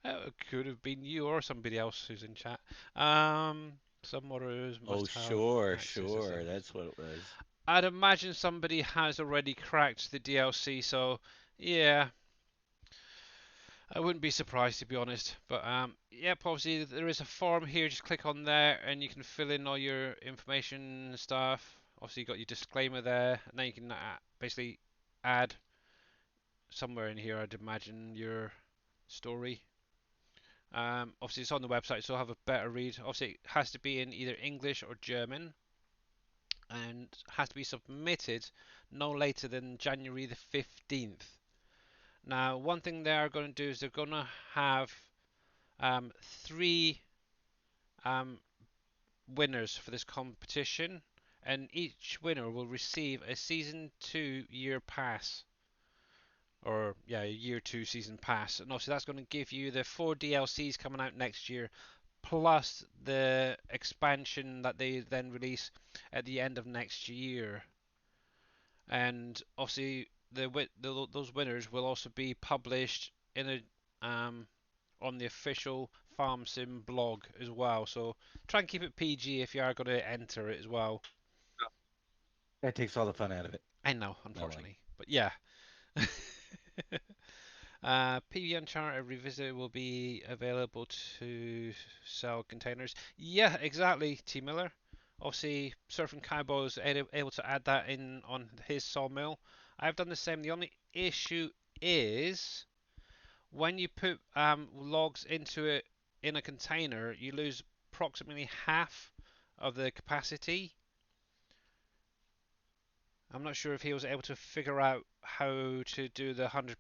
it could have been you or somebody else who's in chat. Some others oh must have sure, access to sure, things. that's what it was. I'd imagine somebody has already cracked the DLC, so yeah, I wouldn't be surprised to be honest. But yep, obviously there is a form here. Just click on there and you can fill in all your information and stuff. Obviously you got your disclaimer there, and then you can basically add somewhere in here. I'd imagine your story. Obviously it's on the website, so I'll have a better read. Obviously it has to be in either English or German, and has to be submitted no later than January the 15th. Now, one thing they are going to do is they're going to have three um, winners for this competition, and each winner will receive a season 2 year pass. Or yeah, a year 2 season pass, and obviously that's going to give you the 4 DLCs coming out next year, plus the expansion that they then release at the end of next year. And obviously those winners will also be published in on the official Farm Sim blog as well. So try and keep it PG if you are going to enter it as well. That takes all the fun out of it. I know, I like. unfortunately, but yeah. PB Uncharted Revisited will be available to sell containers. Yeah, exactly, T Miller. Obviously, Surfing Cowboy is able to add that in on his sawmill. I've done the same. The only issue is when you put logs into it in a container, you lose approximately half of the capacity. I'm not sure if he was able to figure out how to do the 100%.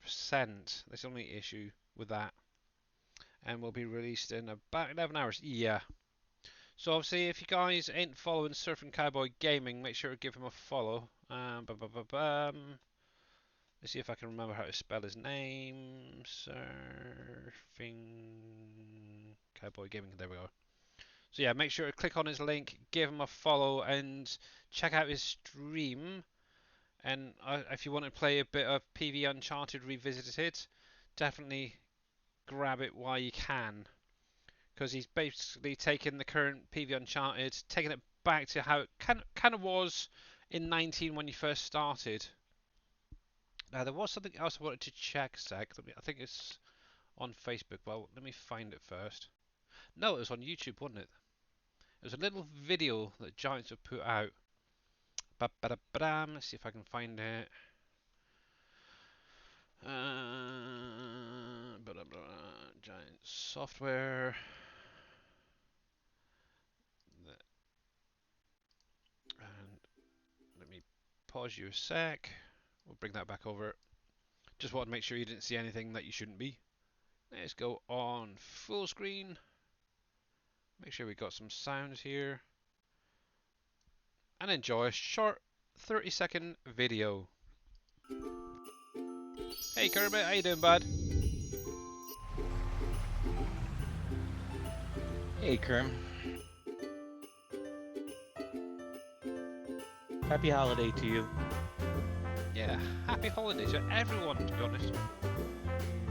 That's the only issue with that. And will be released in about 11 hours. Yeah. So obviously, if you guys ain't following Surfing Cowboy Gaming, make sure to give him a follow. Let's see if I can remember how to spell his name. Surfing Cowboy Gaming. There we go. So yeah, make sure to click on his link, give him a follow, and check out his stream. And if you want to play a bit of PV Uncharted Revisited, definitely grab it while you can, because he's basically taken the current PV Uncharted, taking it back to how it kind of was in 19 when you first started. Now there was something else I wanted to check, sec. I think it's on Facebook. Well, let me find it first. No, it was on YouTube, wasn't it? It was a little video that Giants have put out. Let's see if I can find it. Giant software. And let me pause you a sec. We'll bring that back over. Just want to make sure you didn't see anything that you shouldn't be. Let's go on full screen. Make sure we got some sounds here. And enjoy a short 30-second video. Hey Kermit, how you doing, bud? Hey, Kerm. Happy holiday to you. Yeah, happy holidays to everyone, to be honest.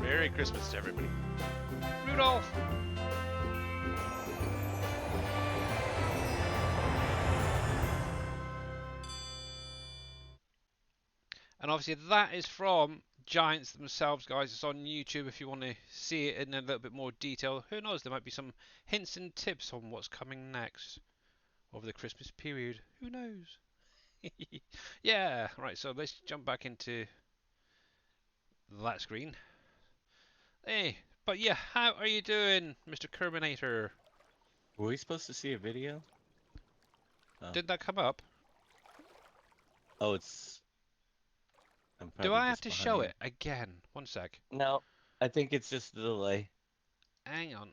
Merry Christmas to everybody. Rudolph! And obviously that is from Giants themselves, guys. It's on YouTube if you want to see it in a little bit more detail. Who knows, there might be some hints and tips on what's coming next over the Christmas period. Who knows? Yeah, right, so let's jump back into that screen. Hey, but yeah, how are you doing, Mr. Kerminator? Were we supposed to see a video? Oh, Did that come up? oh, it's. I'm Do probably I have just to show behind. it again? One sec. No, I think it's just the delay. Hang on.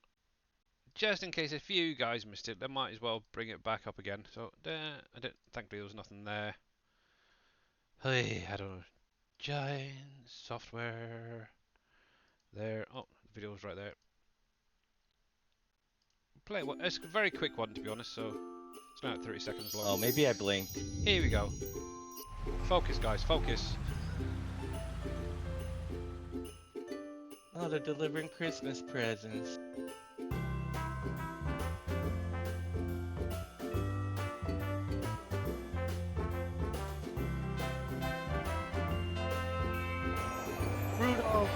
Just in case if you guys missed it, they might as well bring it back up again. So, I didn't, thankfully there was nothing there. Hey, I don't know. Giant software. There. Oh, the video's right there. Play it. It's a very quick one, to be honest, so it's not 30 seconds long. Oh, maybe I blinked. Here we go. Focus, guys, focus. Oh, they're delivering Christmas presents. Rudolph.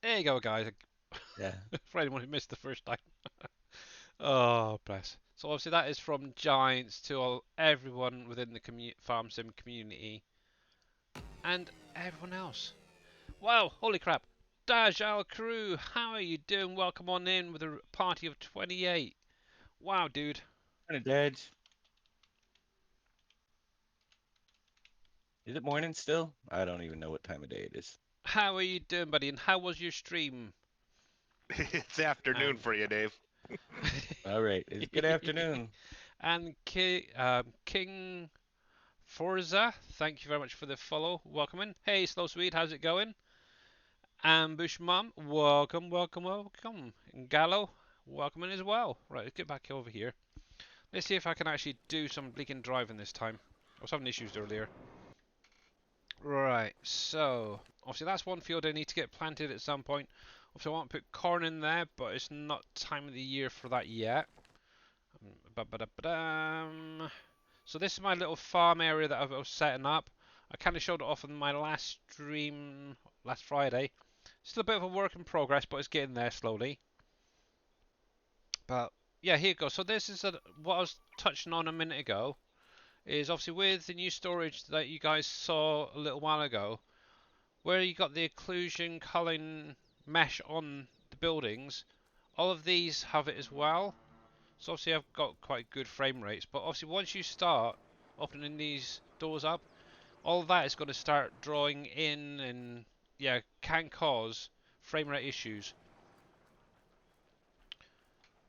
There you go, guys. Yeah. For anyone who missed the first time. Oh, bless. So obviously that is from Giants to everyone within the farm sim community and everyone else. Wow, holy crap. Dajal crew, how are you doing? Welcome on in with a party of 28. Wow, dude. Morning, Dad. Is it morning still? I don't even know what time of day it is. How are you doing, buddy? And how was your stream? It's afternoon And for you, Dave. All right. It's good afternoon. and King Forza, thank you very much for the follow. Welcome in. Hey, Slow Swede, how's it going? Ambush Mum, welcome, welcome, welcome. And Gallo, welcome in as well. Right, let's get back over here. Let's see if I can actually do some bleaking driving this time. I was having issues earlier. Right, so obviously that's one field I need to get planted at some point. Obviously I want to put corn in there, but it's not time of the year for that yet. So this is my little farm area that I was setting up. I kind of showed it off in my last stream last Friday. Still a bit of a work in progress, but it's getting there slowly. But yeah, here you go. So this is what I was touching on a minute ago. Is obviously with the new storage that you guys saw a little while ago, where you got the occlusion culling mesh on the buildings. All of these have it as well. So obviously I've got quite good frame rates, but obviously once you start opening these doors up, all of that is going to start drawing in and yeah, can cause frame rate issues.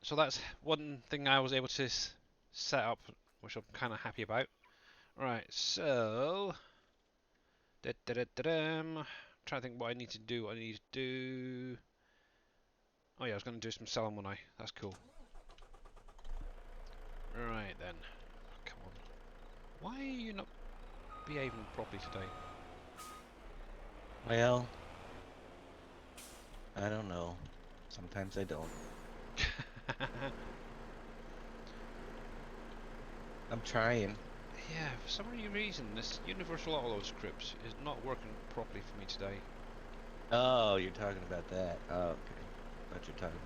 So that's one thing I was able to set up, which I'm kind of happy about. Right, so I'm trying to think what I need to do. What I need to do. Oh yeah, I was going to do some selling one. That's cool. Right then, come on. Why are you not behaving properly today? Well, I don't know. Sometimes I don't. I'm trying. Yeah, for some reason this universal auto script is not working properly for me today. Oh, you're talking about that. Oh, okay. What you're talking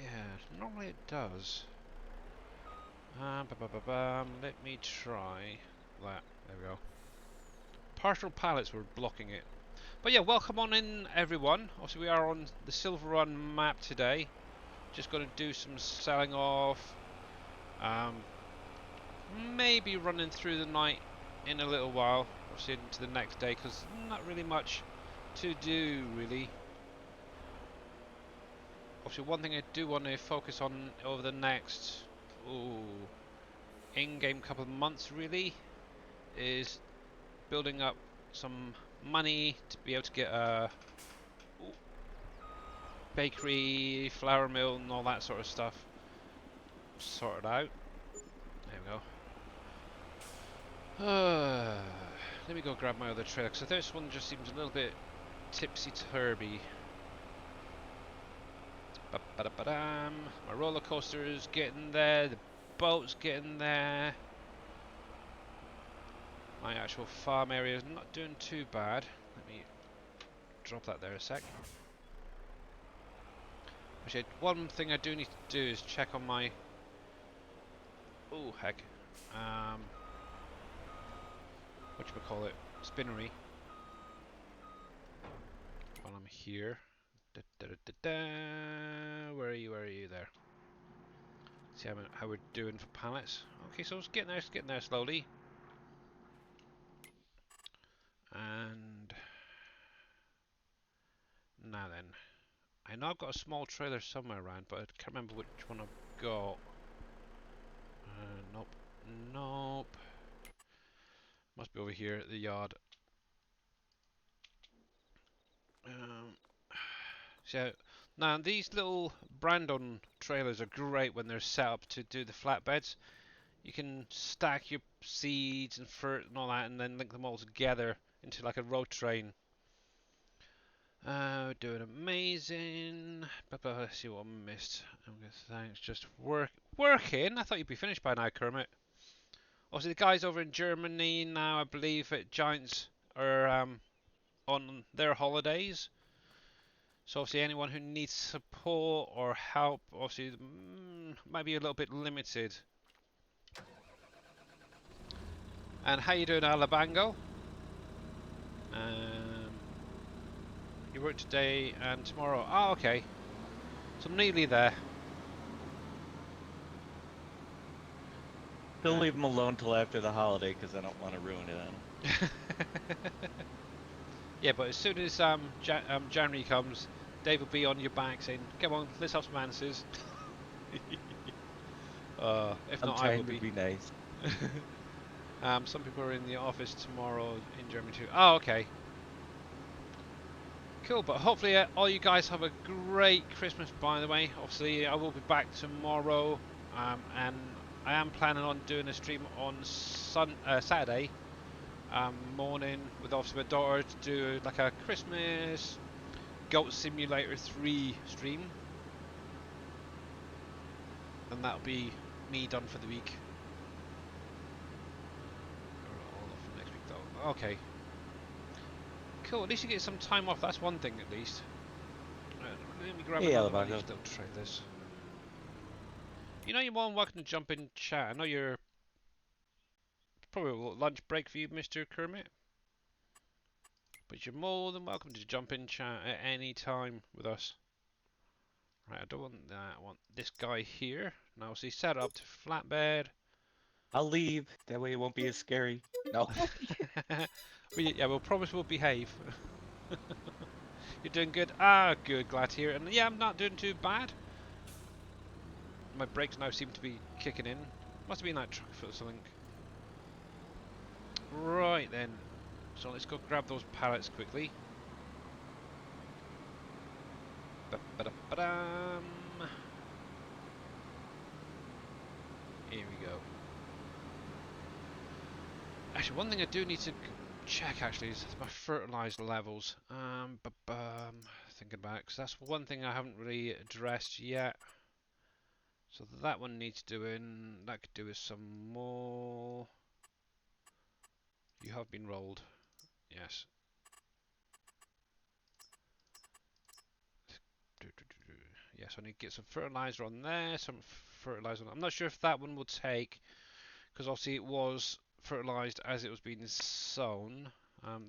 Yeah, normally it does. Let me try that. There we go. Partial pallets were blocking it. But yeah, welcome on in everyone. Obviously we are on the SilverRun map today. Just going to do some selling off. Maybe running through the night in a little while. Obviously into the next day because not really much to do really. Obviously one thing I do want to focus on over the next in-game couple of months really is building up some money to be able to get a bakery, flour mill and all that sort of stuff sorted out. There we go. Let me go grab my other trailer because this one just seems a little bit tipsy-turvy. My roller coaster's getting there, the boat's getting there. My actual farm area is not doing too bad. Let me drop that there a sec. Actually, one thing I do need to do is check on my... Oh, heck. Whatchamacallit? Spinnery. While I'm here. Where are you? Where are you there? See how we're doing for pallets. Okay, so it's getting there slowly. And now then, I know I've got a small trailer somewhere around, but I can't remember which one I've got. Nope. Nope. Must be over here at the yard. So now these little Brandon trailers are great when they're set up to do the flatbeds. You can stack your seeds and fruit and all that, and then link them all together into like a road train. Doing amazing. Let's see what I missed. Thanks. Just working. I thought you'd be finished by now, Kermit. Also, the guys over in Germany now, I believe, at Giants are on their holidays. So obviously, anyone who needs support or help, obviously, might be a little bit limited. And how you doing, Alabango? You work today and tomorrow. Oh, okay. So I'm nearly there. Still leave them alone till after the holiday because I don't want to ruin it on them. Yeah, but as soon as January comes, Dave will be on your back saying, "Come on, let's have some answers." If I'm not, I trying will to be nice. Some people are in the office tomorrow in Germany too. Oh, okay. Cool, but hopefully all you guys have a great Christmas, by the way. Obviously, I will be back tomorrow, and I am planning on doing a stream on Saturday morning with obviously my daughter to do like a Christmas Goat Simulator 3 stream. And that'll be me done for the week. All off for next week though. Okay. Cool, at least you get some time off, that's one thing at least. Let me grab another one of these little trailers. You know, you're more than welcome to jump in chat. I know you're probably a lunch break for you, Mr. Kermit. But you're more than welcome to jump in chat at any time with us. Right, I don't want that. I want this guy here. Now, see, set up to flatbed. I'll leave. That way it won't be as scary. No. Yeah, we'll promise we'll behave. You're doing good? Ah, good. Glad to hear it. And yeah, I'm not doing too bad. My brakes now seem to be kicking in. Must have been that truck or something. Right then. So let's go grab those pallets quickly. Ba-ba-da-ba-dam. Here we go. Actually, one thing I do need to check actually is my fertilizer levels. Thinking about it, because that's one thing I haven't really addressed yet. So that one needs doing. That could do with some more. You have been rolled. Yes. Yes, I need to get some fertilizer on there. Some fertilizer on. I'm not sure if that one will take, because obviously it was fertilized as it was being sown.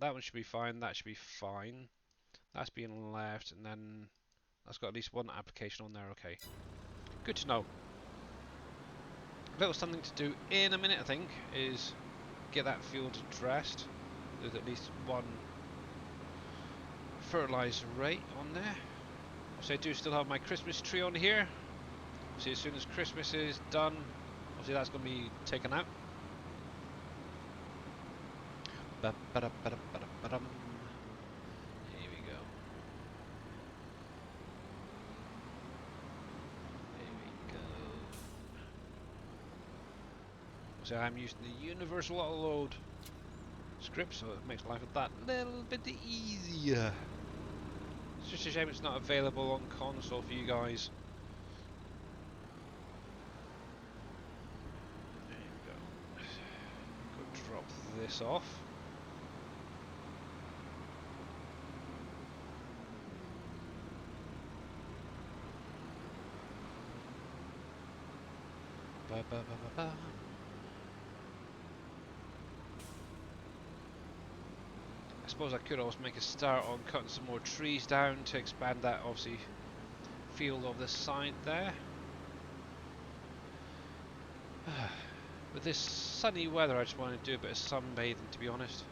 That one should be fine. That should be fine. That's being left, and then that's got at least one application on there. Okay, good to know. A little something to do in a minute, I think, is get that field dressed. There's at least one fertilizer rate on there. So I do still have my Christmas tree on here. See, as soon as Christmas is done, obviously that's going to be taken out. Ba-ba-da-ba-da-ba-da-ba-dum. Here we go. There we go. So I'm using the universal auto-load script, so it makes life that little bit easier. It's just a shame it's not available on console for you guys. There you go. Go drop this off. Ba, ba, ba, ba, ba. I suppose I could always make a start on cutting some more trees down to expand that, obviously, field of the side there. With this sunny weather, I just want to do a bit of sunbathing, to be honest.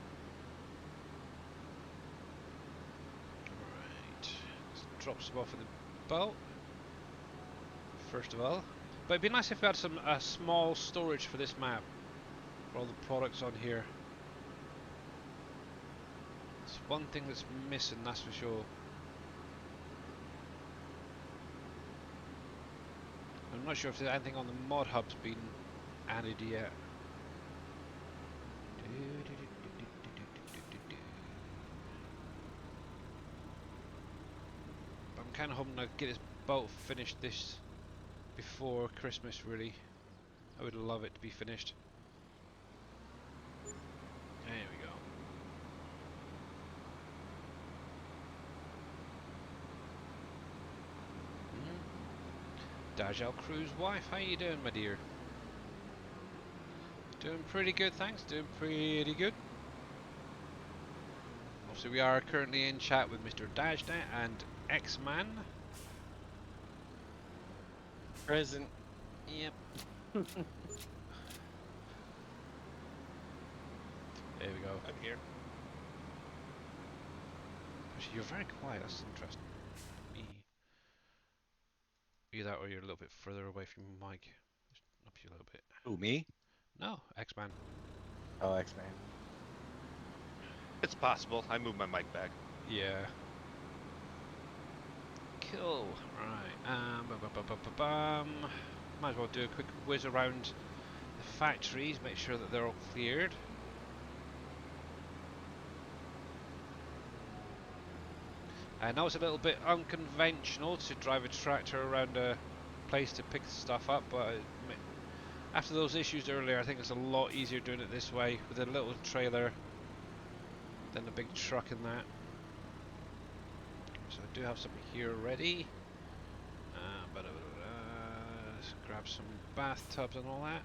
Right, let's drop some off in the boat, first of all. But it'd be nice if we had some small storage for this map, for all the products on here. It's one thing that's missing, that's for sure. I'm not sure if there's anything on the mod hub's been added yet. I'm kind of hoping to get this boat finished this before Christmas, really. I would love it to be finished. There we go. Dajal Crew's wife, how you doing, my dear? Doing pretty good, thanks. Doing pretty good. Obviously, we are currently in chat with Mr. Dajna and X-Man. Present. Yep. There we go. I'm here. Actually, you're very quiet. That's interesting. Me. Either that or you're a little bit further away from your mic. Just up you a little bit. Who, me? No, X-Man. Oh, X-Man. It's possible. I moved my mic back. Yeah. Cool. Right. Might as well do a quick whiz around the factories, make sure that they're all cleared. I know it's a little bit unconventional to drive a tractor around a place to pick stuff up, but after those issues earlier, I think it's a lot easier doing it this way with a little trailer than a big truck in that. So I do have something here ready. Let's grab some bathtubs and all that.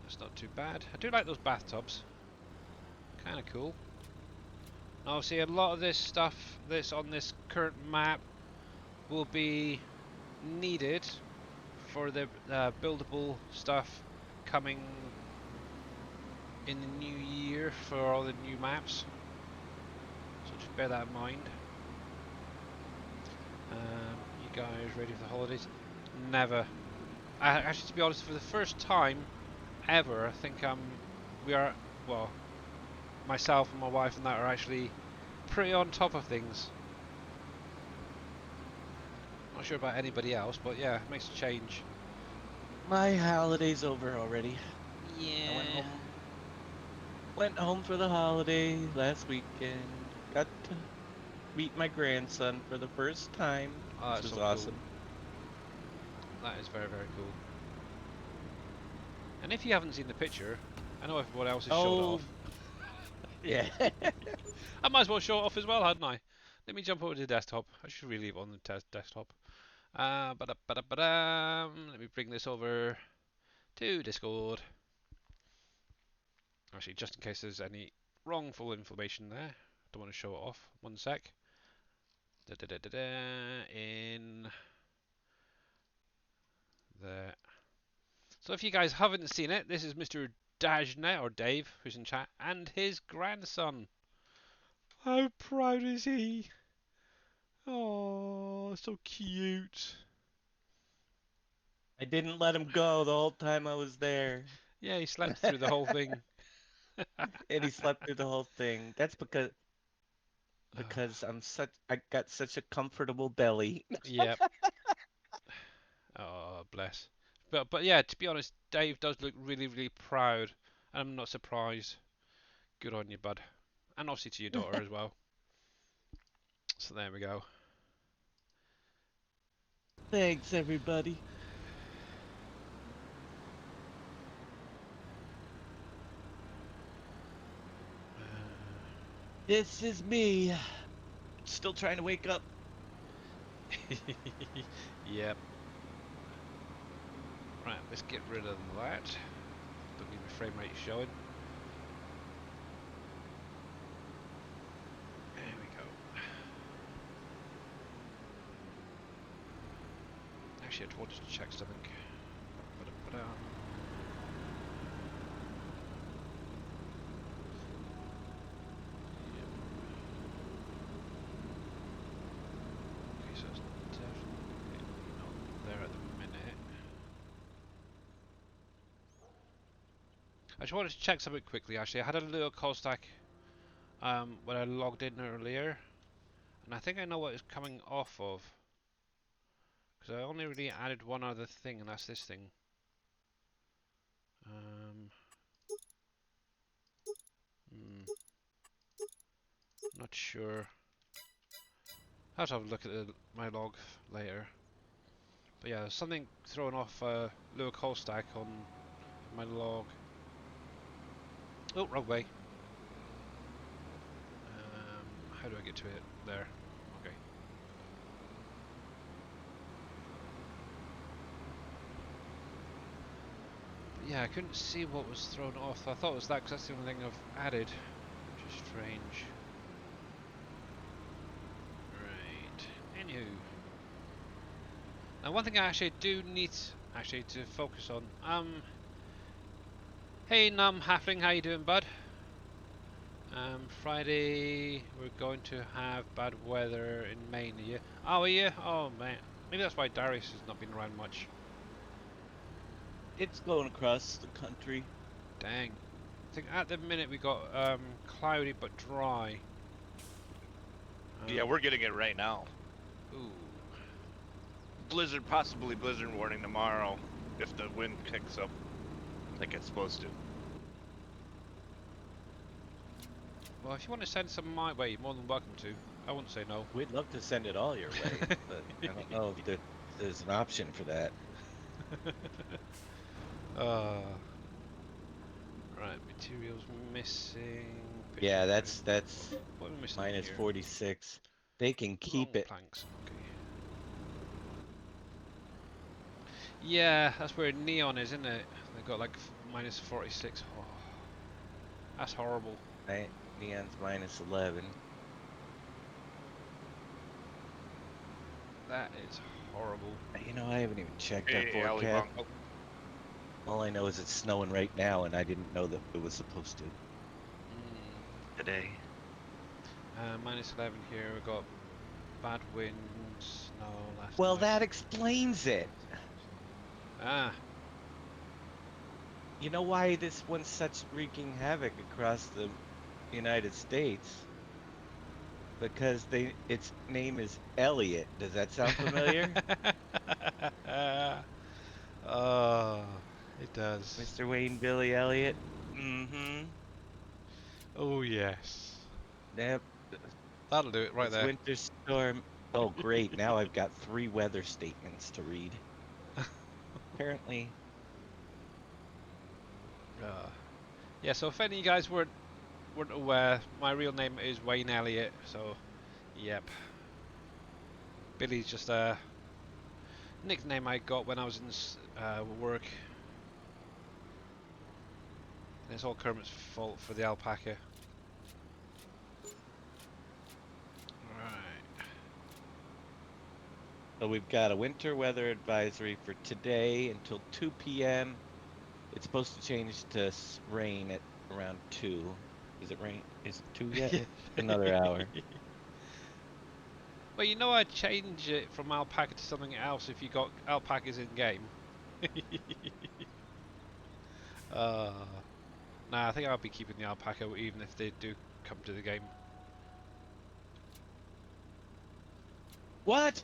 That's not too bad. I do like those bathtubs. Kind of cool. Now, see, a lot of this stuff that's on this current map will be needed for the buildable stuff coming in the new year for all the new maps. So just bear that in mind. You guys ready for the holidays? Never. Actually, to be honest, for the first time ever, I think we are, well, myself and my wife and that are actually pretty on top of things. Not sure about anybody else, but yeah, it makes a change. My holiday's over already. Yeah. I went home for the holiday last weekend. Got to meet my grandson for the first time. Oh, Which that's was so awesome. Cool. That is very, very cool. And if you haven't seen the picture, I know everyone else has showed it off. Yeah. I might as well show it off as well, hadn't I? Let me jump over to the desktop. I should really leave it on the desktop. Let me bring this over to Discord. Actually, just in case there's any wrongful information there, don't want to show it off. One sec. In there. So if you guys haven't seen it, this is Mr. Dajna, or Dave, who's in chat, and his grandson. How proud is he? Oh, so cute. I didn't let him go the whole time I was there. Yeah, he slept through the whole thing. And he slept through the whole thing. That's because I got such a comfortable belly. Yep. Oh, bless. But yeah, to be honest, Dave does look really, really proud, and I'm not surprised. Good on you, bud. And obviously to your daughter as well. So there we go. Thanks, everybody. This is me. Still trying to wake up. Yep. Right, let's get rid of that. Don't need my frame rate showing. There we go. Actually, I wanted to check something. Ba-da-ba-da. I just wanted to check something quickly. Actually, I had a little call stack when I logged in earlier, and I think I know what it's coming off of. Because I only really added one other thing, and that's this thing. Not sure. I'll have to have a look at my log later. But yeah, there's something throwing off Lua call stack on my log. Oh, wrong way. How do I get to it? There. Okay. But yeah, I couldn't see what was thrown off. I thought it was that because that's the only thing I've added, which is strange. Right. Anywho. Now, one thing I actually do need to focus on. Hey Num Halfling, how you doing, bud? Friday we're going to have bad weather in Maine. Are you? Oh, are you? Oh man, maybe that's why Darius has not been around much. It's going across the country. Dang. I think at the minute we got cloudy but dry. Yeah, we're getting it right now. Ooh. Blizzard, possibly blizzard warning tomorrow if the wind kicks up like it's supposed to. Well, if you want to send some my way, you're more than welcome to. I wouldn't say no. We'd love to send it all your way, but I don't know if there's an option for that. Right, materials missing. Yeah, that's What are we missing minus here? 46. They can keep Long it. planks. Okay. Yeah, that's where neon is, isn't it? They've got like minus 46. Oh, that's horrible. Right? Neon's minus 11. That is horrible. You know, I haven't even checked Hey, our Ali forecast. Bong. All I know is it's snowing right now, and I didn't know that it was supposed to. Today. Minus 11 here. We've got bad winds. No, last Well, night. that explains it. Ah. You know why this one's such wreaking havoc across the United States? Because its name is Elliot. Does that sound familiar? Oh, it does. Mr. Wayne Billy Elliot? Mm-hmm. Oh yes. Yep. That'll do it right This there. winter storm. Oh, great. Now I've got 3 weather statements to read. Apparently. Yeah. So if any of you guys weren't aware, my real name is Wayne Elliott. So, yep. Billy's just a nickname I got when I was in work. And it's all Kermit's fault for the alpaca. Right. So we've got a winter weather advisory for today until 2 p.m. It's supposed to change to rain at around 2. Is it rain? Is it 2 yet? Another hour. Well, you know I'd change it from alpaca to something else if you got alpacas in game. Nah, I think I'll be keeping the alpaca even if they do come to the game. What?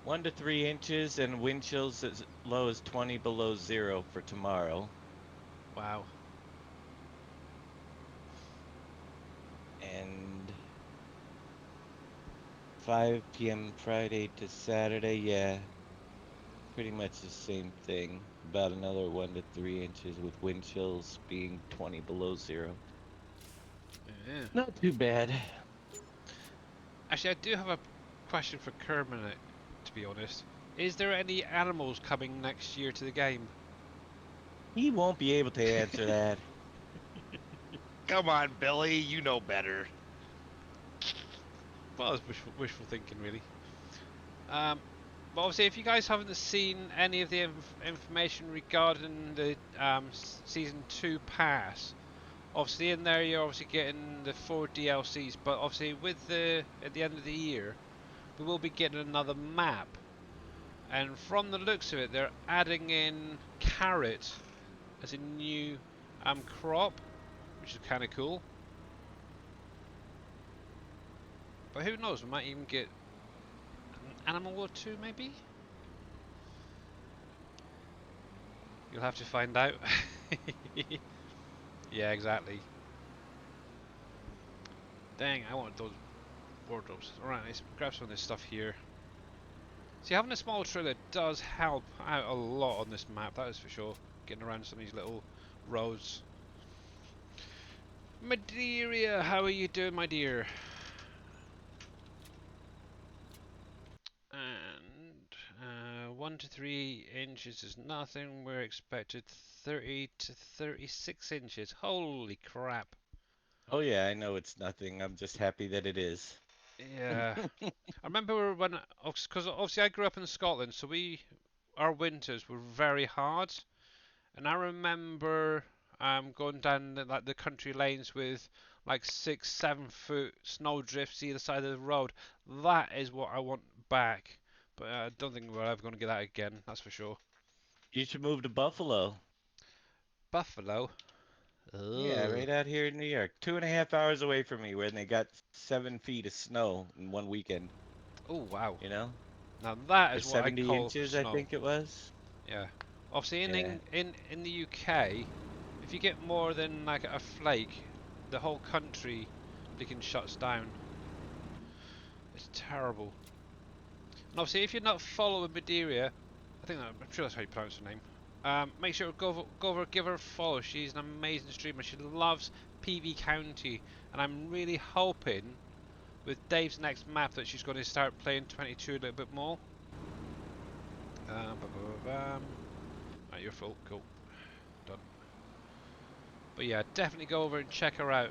1 to 3 inches and wind chills as low as 20 below 0 for tomorrow. Wow. And 5 p.m. Friday to Saturday, yeah. Pretty much the same thing. About another 1 to 3 inches with wind chills being 20 below 0. Yeah. Not too bad. Actually, I do have a question for Kermit, to be honest. Is there any animals coming next year to the game? He won't be able to answer that. Come on, Billy, you know better. Well, it's wishful thinking, really. But obviously, if you guys haven't seen any of the information regarding the Season 2 pass, obviously in there you're obviously getting the 4 DLCs, but obviously at the end of the year, we will be getting another map. And from the looks of it, they're adding in Carrot as a new crop, which is kind of cool. But who knows? We might even get an animal or two, maybe. You'll have to find out. Yeah, exactly. Dang, I want those wardrobes. Alright, let's grab some of this stuff here. See, having a small trailer does help out a lot on this map, that is for sure. Getting around some of these little roads. Madeira, how are you doing, my dear? And 1 to 3 inches is nothing. We're expected 30 to 36 inches. Holy crap. Oh yeah, I know it's nothing. I'm just happy that it is. Yeah. I remember when, because obviously I grew up in Scotland, so our winters were very hard. And I remember going down like the country lanes with like 6, 7 foot snow drifts either side of the road. That is what I want back. But I don't think we're ever going to get that again. That's for sure. You should move to Buffalo. Buffalo. Yeah, Oh. right out here in New York. 2.5 hours away from me, where they got 7 feet of snow in one weekend. Oh wow. You know, Now that or is what I 70 call inches, I snow. think it was. Yeah. Obviously Yeah. in the UK, if you get more than like a flake, the whole country freaking shuts down. It's terrible. And obviously, if you're not following Madeira, I'm sure that's how you pronounce her name. Make sure to go over, give her a follow. She's an amazing streamer. She loves PV County, and I'm really hoping with Dave's next map that she's going to start playing 22 a little bit more. Right, you're full. Cool. Done. But yeah, definitely go over and check her out.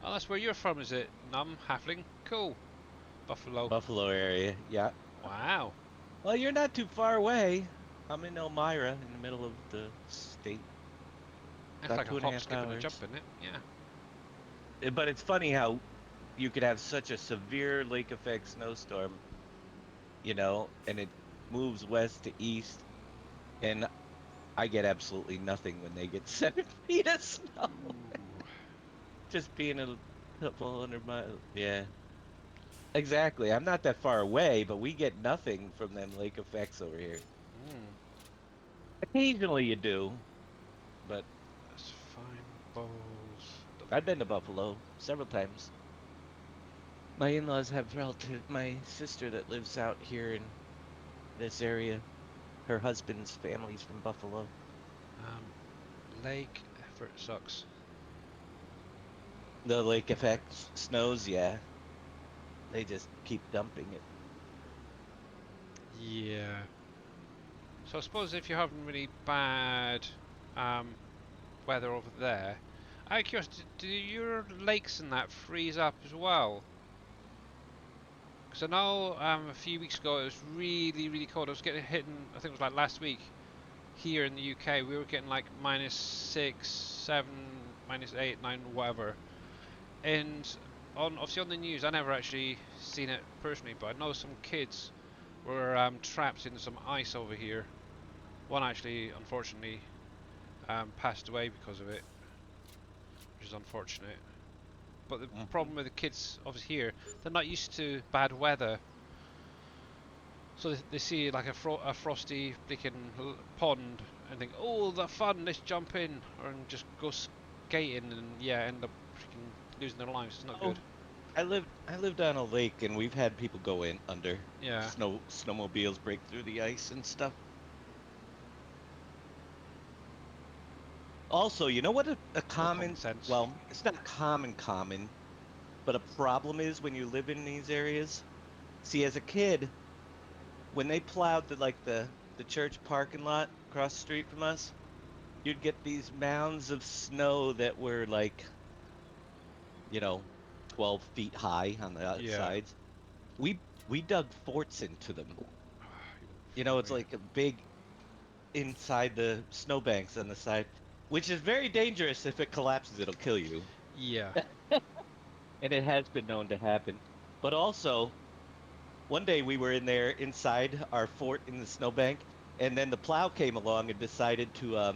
Oh, that's where you're from, is it? Num Halfling. Cool. Buffalo. Buffalo area. Yeah. Wow. Well, you're not too far away. I'm in Elmira, in the middle of the state. That's About like a two and a hop, half skip, and a jump, hours. isn't it? Yeah. But it's funny how you could have such a severe lake effect snowstorm, and it moves west to east, and I get absolutely nothing when they get 7 feet of snow. Ooh. Just being a couple hundred miles. Yeah, exactly. I'm not that far away, but we get nothing from them lake effects over here. Mm. Occasionally you do, but That's fine balls. I've been to Buffalo several times. My in-laws have relative, my sister that lives out here in this area. Her husband's family's from Buffalo. Lake effort sucks. The lake effect snows, yeah. They just keep dumping it. Yeah. So I suppose if you're having really bad um, weather over there, I'm curious, do your lakes and that freeze up as well? Because I know a few weeks ago it was really, really cold. I was getting hit in, I think it was like last week, here in the UK, we were getting like -6, 7, -8, 9, whatever. And obviously on the news, I never actually seen it personally, but I know some kids were trapped in some ice over here. One actually, unfortunately, passed away because of it, which is unfortunate. But the Hmm. problem with the kids, obviously here, they're not used to bad weather. So they see like a frosty freaking pond and think, oh, the fun, let's jump in, or just go skating and yeah, end up freaking losing their lives. It's not good. Oh, I lived on a lake and we've had people go in under Yeah, snowmobiles break through the ice and stuff. Also, you know what a no common common, sense. well, it's not common, but a problem is when you live in these areas. See, as a kid, when they plowed the church parking lot across the street from us, you'd get these mounds of snow that were like, you know, 12 feet high on the Yeah. outsides. We dug forts into them. You fool It's me. like a big inside the snowbanks on the side, which is very dangerous. If it collapses, it'll kill you. Yeah. And it has been known to happen. But also, One day we were in there inside our fort in the snowbank, and then the plow came along and decided to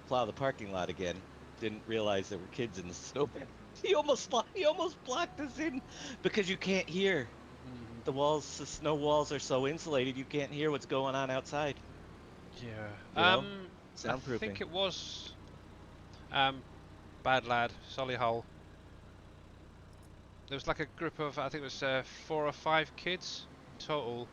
plow the parking lot again. Didn't realize there were kids in the snowbank. He almost blocked us in because you can't hear. The walls, the snow walls are so insulated you can't hear what's going on outside. Yeah. You know, I think soundproofing. it was Bad Lad, Solihull. There was like a group of, I think it was 4 or 5 kids total,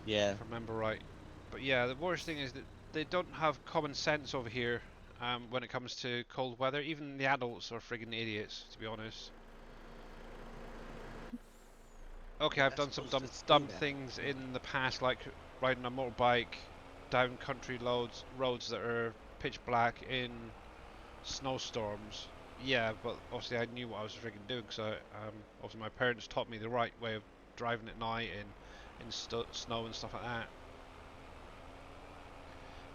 Yeah, if I remember right. But yeah, the worst thing is that they don't have common sense over here when it comes to cold weather. Even the adults are friggin' idiots, to be honest. Okay, you're I've not done some supposed to say dumb that. things in the past, like riding a motorbike down country roads that are pitch black in snowstorms. Yeah, but obviously I knew what I was friggin' doing, because obviously my parents taught me the right way of driving at night in snow and stuff like that.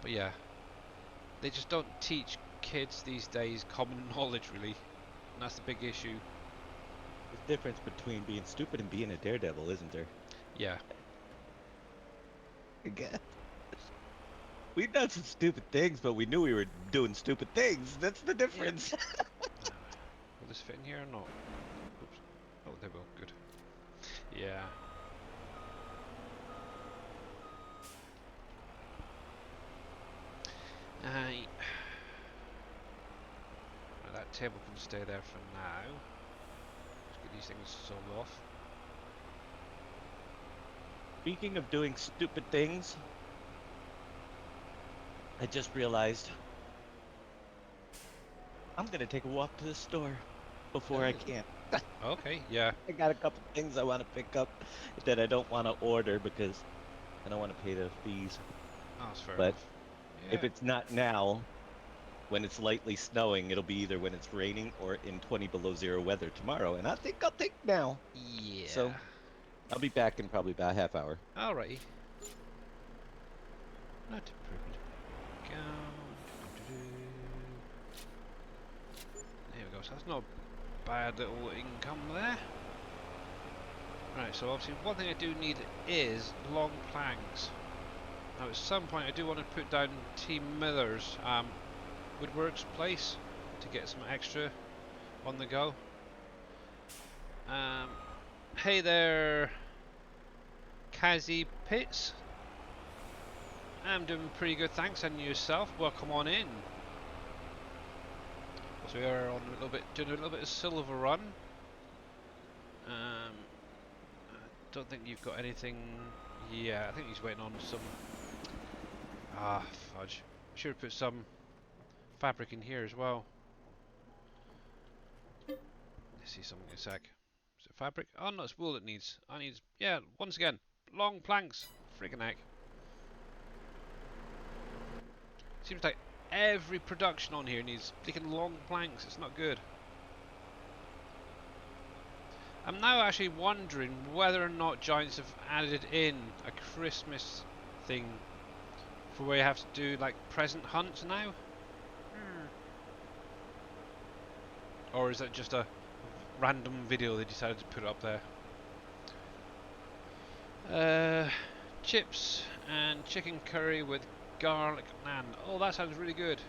But yeah, they just don't teach kids these days common knowledge, really, and that's the big issue. There's a difference between being stupid and being a daredevil, isn't there? Yeah. Yeah. We've done some stupid things, but we knew we were doing stupid things. That's the Yeah. difference. Will this fit in here or not? Oops. Oh, they will. Good. Yeah. Uh, that table can stay there for now. Let's get these things sold off. Speaking of doing stupid things, I just realized I'm gonna take a walk to the store before I camp. Okay, yeah. I got a couple things I want to pick up that I don't want to order because I don't want to pay the fees. Oh, that's fair But enough. if Yeah. it's not now, when it's lightly snowing, it'll be either when it's raining or in 20 below zero weather tomorrow. And I think I'll take now. Yeah. So I'll be back in probably about a half hour. Alrighty. Not a problem. Go. There we go. So that's not a bad little income there. Right, so obviously one thing I do need is long planks. Now at some point I do want to put down Team Miller's woodworks place to get some extra on the go. Hey there, Kazi Pitts. I'm doing pretty good, thanks, and yourself. Welcome on in. So we are on a little bit, doing a little bit of SilverRun. I don't think you've got anything. Yeah, I think he's waiting on some. Ah, fudge. I should have put some fabric in here as well. Let's see something in a sec. Is it fabric? Oh no, it's wool it needs. I need, yeah, once again, long planks. Freaking heck. Seems like every production on here needs freaking long planks. It's not good. I'm now actually wondering whether or not Giants have added in a Christmas thing for where you have to do like present hunts now. Or is that just a random video they decided to put up there? Chips and chicken curry with garlic naan. Oh, that sounds really good.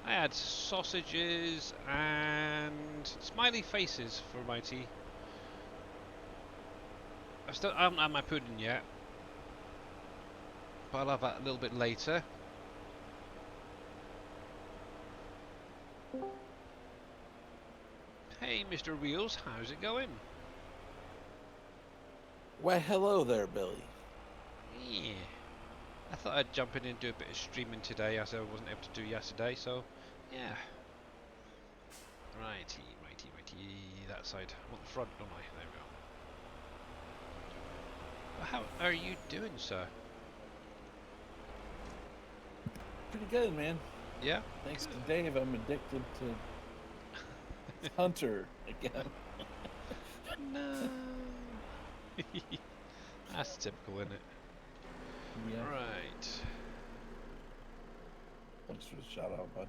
I had sausages and smiley faces for my tea. I haven't had my pudding yet, but I'll have that a little bit later. Hey, Mr. Wheels, how's it going? Why, hello there, Billy. Yeah. I thought I'd jump in and do a bit of streaming today, as I wasn't able to do yesterday, so yeah. Righty, righty, righty. That side. I want the front, don't I? There we go. Well, how are you doing, sir? Pretty good, man. Yeah? Thanks to Good. Dave, I'm addicted to Hunter again. No. That's typical, isn't it? Yeah. Right. Thanks for the shout out, bud.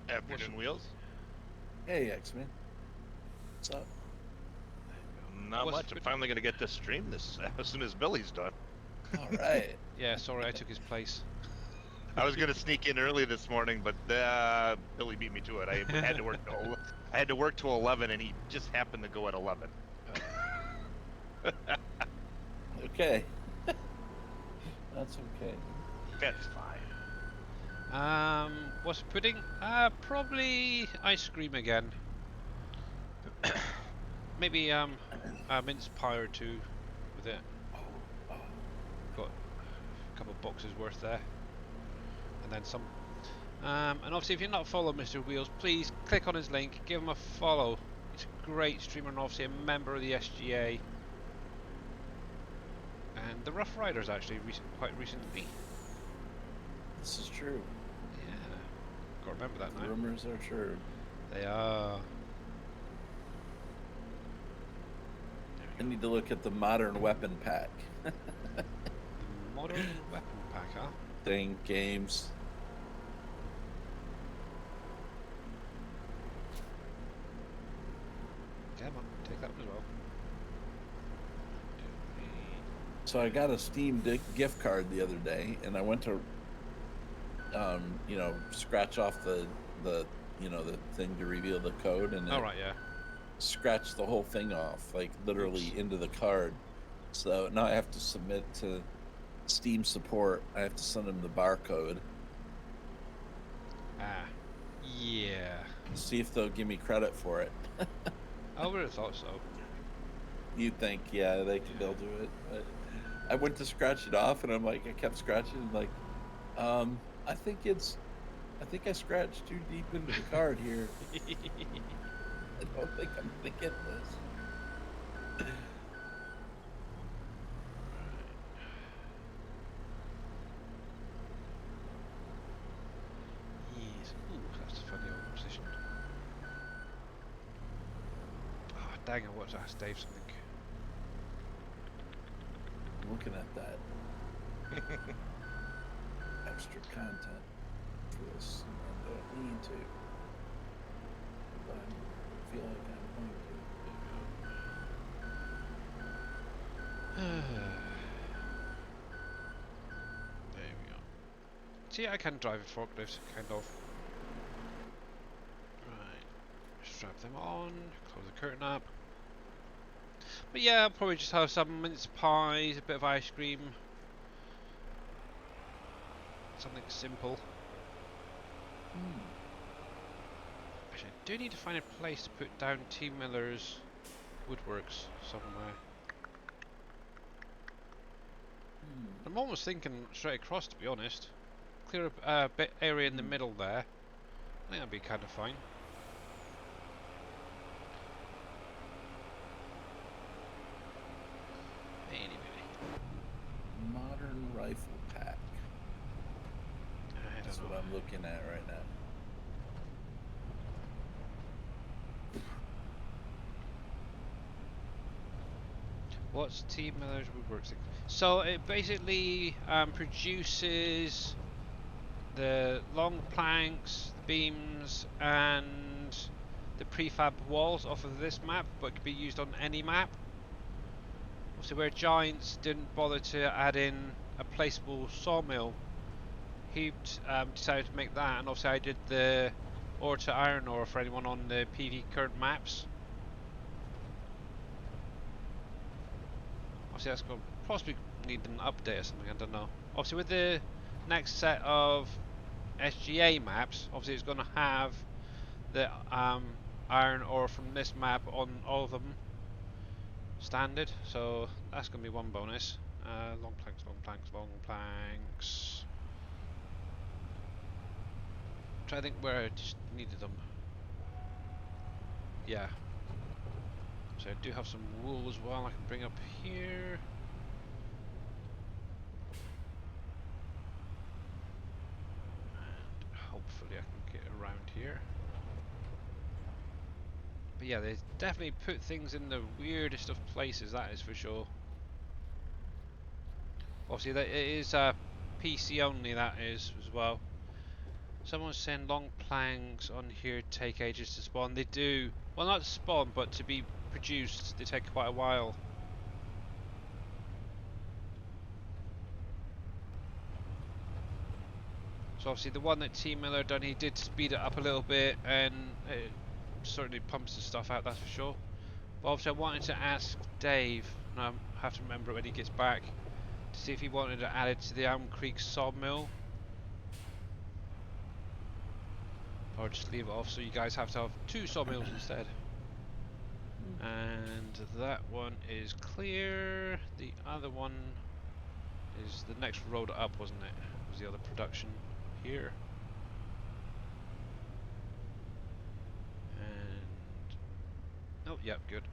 Afternoon wheels. Hey, X-Men. What's up? Not Was much. I'm good. finally gonna get this stream this as soon as Billy's done. All right. Yeah, sorry, I took his place. I was gonna sneak in early this morning, but Billy beat me to it. I had to work till I had to work till 11, and he just happened to go at 11. Okay. That's okay. That's fine. What's pudding? Probably ice cream again. Maybe a mince pie or two with it. Got a couple of boxes worth there, and then some. And obviously, if you're not following Mr. Wheels, please click on his link, give him a follow. He's a great streamer and obviously a member of the SGA. And the Rough Riders actually quite recently. This is true. Yeah, got to remember that The now. rumors are true. They are. I need to look at the modern weapon pack. Modern weapon pack, huh? Thing, games. Yeah, man, take that one as well. So I got a Steam gift card the other day, and I went to, scratch off the thing to reveal the code, and Oh right, yeah. scratched the whole thing off, like literally into the card. So now I have to submit to Steam support. I have to send them the barcode. Yeah. See if they'll give me credit for it. I would have thought so. You'd think, yeah, they'll do it. But I went to scratch it off, and I kept scratching, and I think I scratched too deep into the card here. I don't think I'm gonna get this. Yes. Ooh, that's a funny old position. Oh, dang, I want to ask Dave something. I'm looking at that extra content for this. I don't need to, but I feel like I'm going There we go. See, I can drive a forklift, kind of. Right. Strap them on, close the curtain up. But yeah, I'll probably just have some mince pies, a bit of ice cream. Something simple. Actually, I do need to find a place to put down T. Miller's woodworks somewhere. I'm almost thinking straight across, to be honest. Clear up a bit area in the middle there. I think that'd be kind of fine. Anyway, modern rifle pack. I That's don't what know. I'm looking at right now. What's T. Miller's woodworks? So it basically produces the long planks, the beams, and the prefab walls off of this map, but can be used on any map. So where Giants didn't bother to add in a placeable sawmill, he decided to make that, and obviously I did the ore to iron ore for anyone on the PV current maps. Obviously that's going to possibly need an update or something, I don't know. Obviously with the next set of SGA maps, obviously it's going to have the iron ore from this map on all of them standard, so that's going to be one bonus. Long planks, long planks, long planks. Try to think where I just needed them. Yeah. So I do have some wool as well I can bring up here. And hopefully I can get around here. But yeah, they definitely put things in the weirdest of places, that is for sure. Obviously that it is PC only, that is as well. Someone's saying long planks on here take ages to spawn. They do. Well, not to spawn, but to be produced, they take quite a while. So obviously the one that T Miller done, he did speed it up a little bit, and it certainly pumps the stuff out, that's for sure. But obviously I wanted to ask Dave, and I have to remember when he gets back, to see if he wanted to add it to the Elm Creek sawmill, or just leave it off so you guys have to have 2 sawmills instead. And that one is clear. The other one is the next road up, wasn't it? Was the other production here. And oh, yep, good.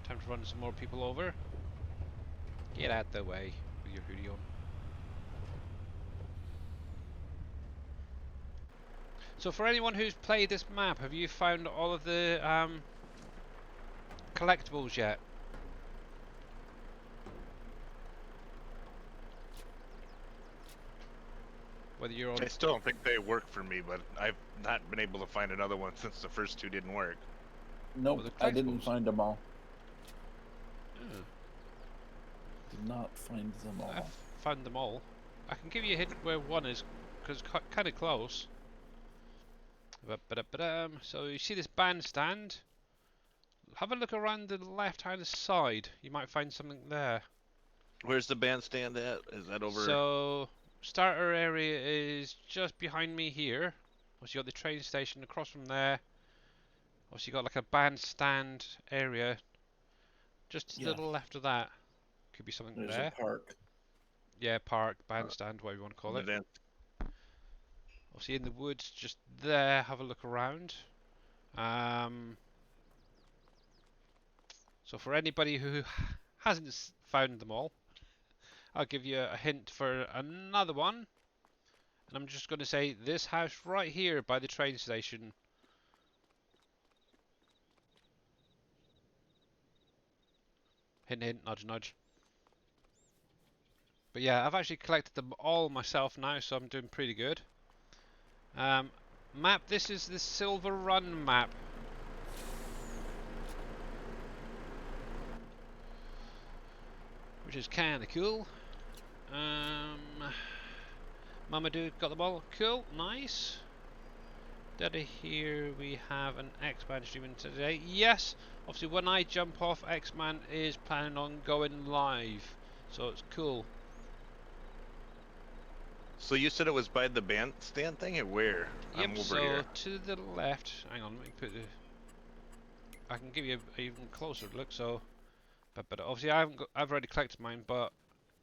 Time to run some more people over. Get out the way with your hoodie on. So for anyone who's played this map, have you found all of the collectibles yet? Whether you're on... I still don't think they work for me, but I've not been able to find another one since the first 2 didn't work. Nope, the I didn't collectibles. find them all. Oh, Did not find them all. I've found them all. I can give you a hint where one is, because it's kind of close. So you see this bandstand? Have a look around the left-hand side. You might find something there. Where's the bandstand at? Is that over? So starter area is just behind me here. Also, you got the train station across from there. Also, you got like a bandstand area just to the left of that. Could be something There's there. a park. Yeah, park, bandstand, whatever you want to call it. Event. Obviously in the woods just there, have a look around. So for anybody who hasn't found them all, I'll give you a hint for another one. And I'm just going to say this house right here by the train station. Hint, hint, nudge, nudge. But yeah, I've actually collected them all myself now, so I'm doing pretty good. Map, this is the SilverRun map. Which is kinda cool. Mama Dude got them all. Cool, nice. Did I hear we have an X-Man streaming today? Yes! Obviously when I jump off, X-Man is planning on going live. So it's cool. So you said it was by the bandstand thing, or where? Yep, I'm over so here. to the left. Hang on, let me put the... I can give you an even closer look, so... But obviously I've already collected mine, but...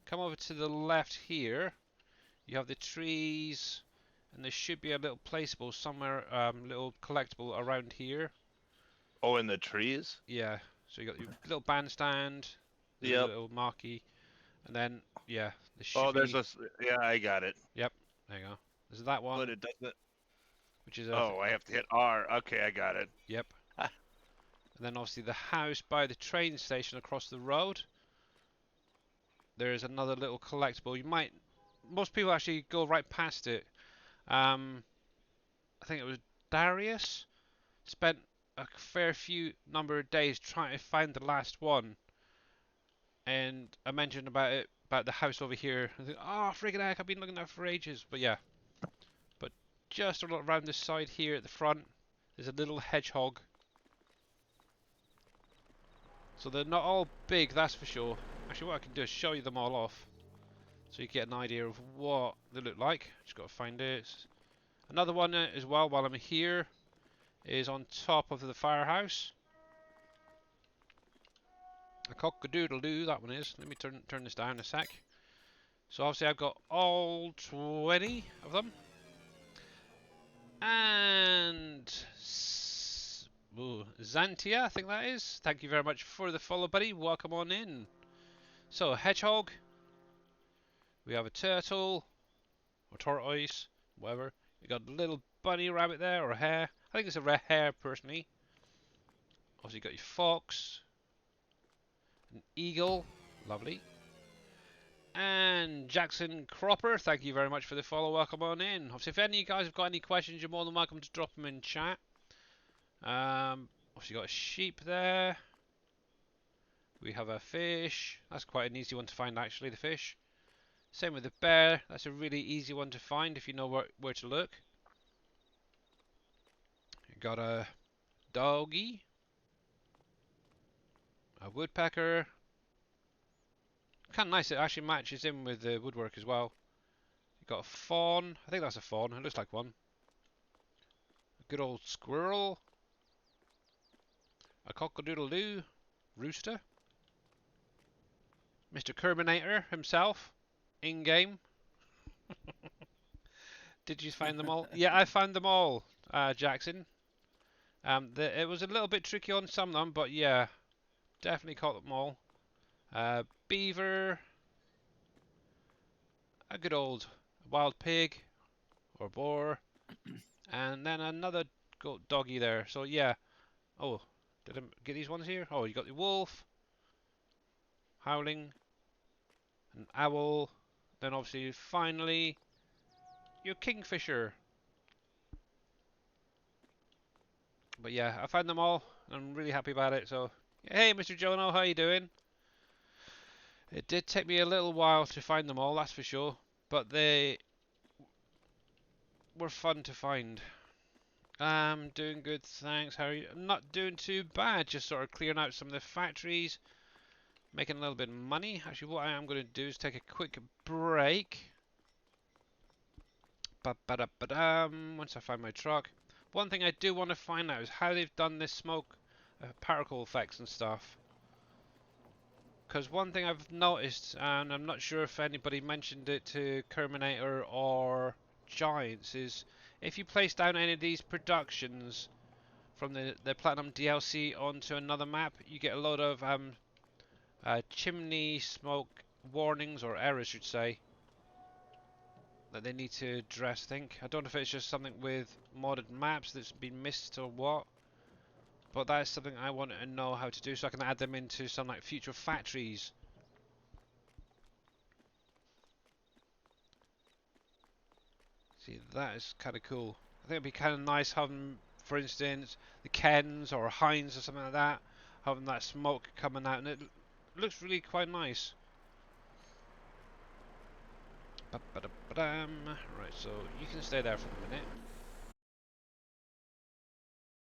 Come over to the left here. You have the trees, and there should be a little placeable somewhere, little collectible around here. Oh, in the trees? Yeah, so you got your little bandstand, Yep. little marquee, and then, yeah, there should Oh, be... there's a... Yeah, I got it. Yep, there you go. There's that one, But it doesn't... which is Oh, I have to hit R. Okay, I got it. Yep. Ah. And then obviously the house by the train station across the road. There is another little collectible. You might... Most people actually go right past it. I think it was Darius spent a fair few number of days trying to find the last one, and I mentioned about it, about the house over here. I think, oh friggin' heck, I've been looking at it for ages. But yeah, but just around the side here at the front, there's a little hedgehog. So they're not all big, that's for sure. Actually, what I can do is show you them all off, so you get an idea of what they look like. Just got to find it. Another one as well, while I'm here, is on top of the firehouse. A cock-a-doodle-doo, that one is. Let me turn this down a sec. So obviously I've got all 20 of them. And... Ooh, Xantia, I think that is. Thank you very much for the follow, buddy. Welcome on in. So, hedgehog. We have a turtle. Or tortoise. Whatever. We got a little bunny rabbit there, or a hare. I think it's a red hare, personally. Also, you got your fox. An eagle. Lovely. And Jackson Cropper, thank you very much for the follow. Welcome on in. Obviously, if any of you guys have got any questions, you're more than welcome to drop them in chat. Obviously, got a sheep there. We have a fish. That's quite an easy one to find, actually, the fish. Same with the bear. That's a really easy one to find if you know where to look. Got a doggy. A woodpecker. Kind of nice. It actually matches in with the woodwork as well. You got a fawn. I think that's a fawn. It looks like one. A good old squirrel. A cock-a-doodle-doo. Rooster. Mr. Kerminator himself. In-game. Did you find them all? Yeah, I found them all, Jackson. It was a little bit tricky on some of them, but yeah, definitely caught them all. Beaver. A good old wild pig or boar. And then another doggy there. So yeah. Oh, did I get these ones here? Oh, you got the wolf. Howling. An owl. Then obviously finally your kingfisher. But yeah, I found them all. And I'm really happy about it. So hey, Mr. Jono, how you doing? It did take me a little while to find them all, that's for sure. But they were fun to find. I'm doing good, thanks. How are you? Not doing too bad. Just sort of clearing out some of the factories, making a little bit of money. Actually, what I am going to do is take a quick break. Once I find my truck. One thing I do want to find out is how they've done this smoke particle effects and stuff. Because one thing I've noticed, and I'm not sure if anybody mentioned it to Kerminator or Giants, is if you place down any of these productions from the Platinum DLC onto another map, you get a lot of chimney smoke warnings, or errors, should say, that they need to address. I don't know if it's just something with modded maps that's been missed or what, but that's something I want to know how to do so I can add them into some like future factories. See, that is kind of cool. I think it'd be kind of nice having, for instance, the Kens or Heinz or something like that, having that smoke coming out, and it looks really quite nice. Right, so you can stay there for a minute.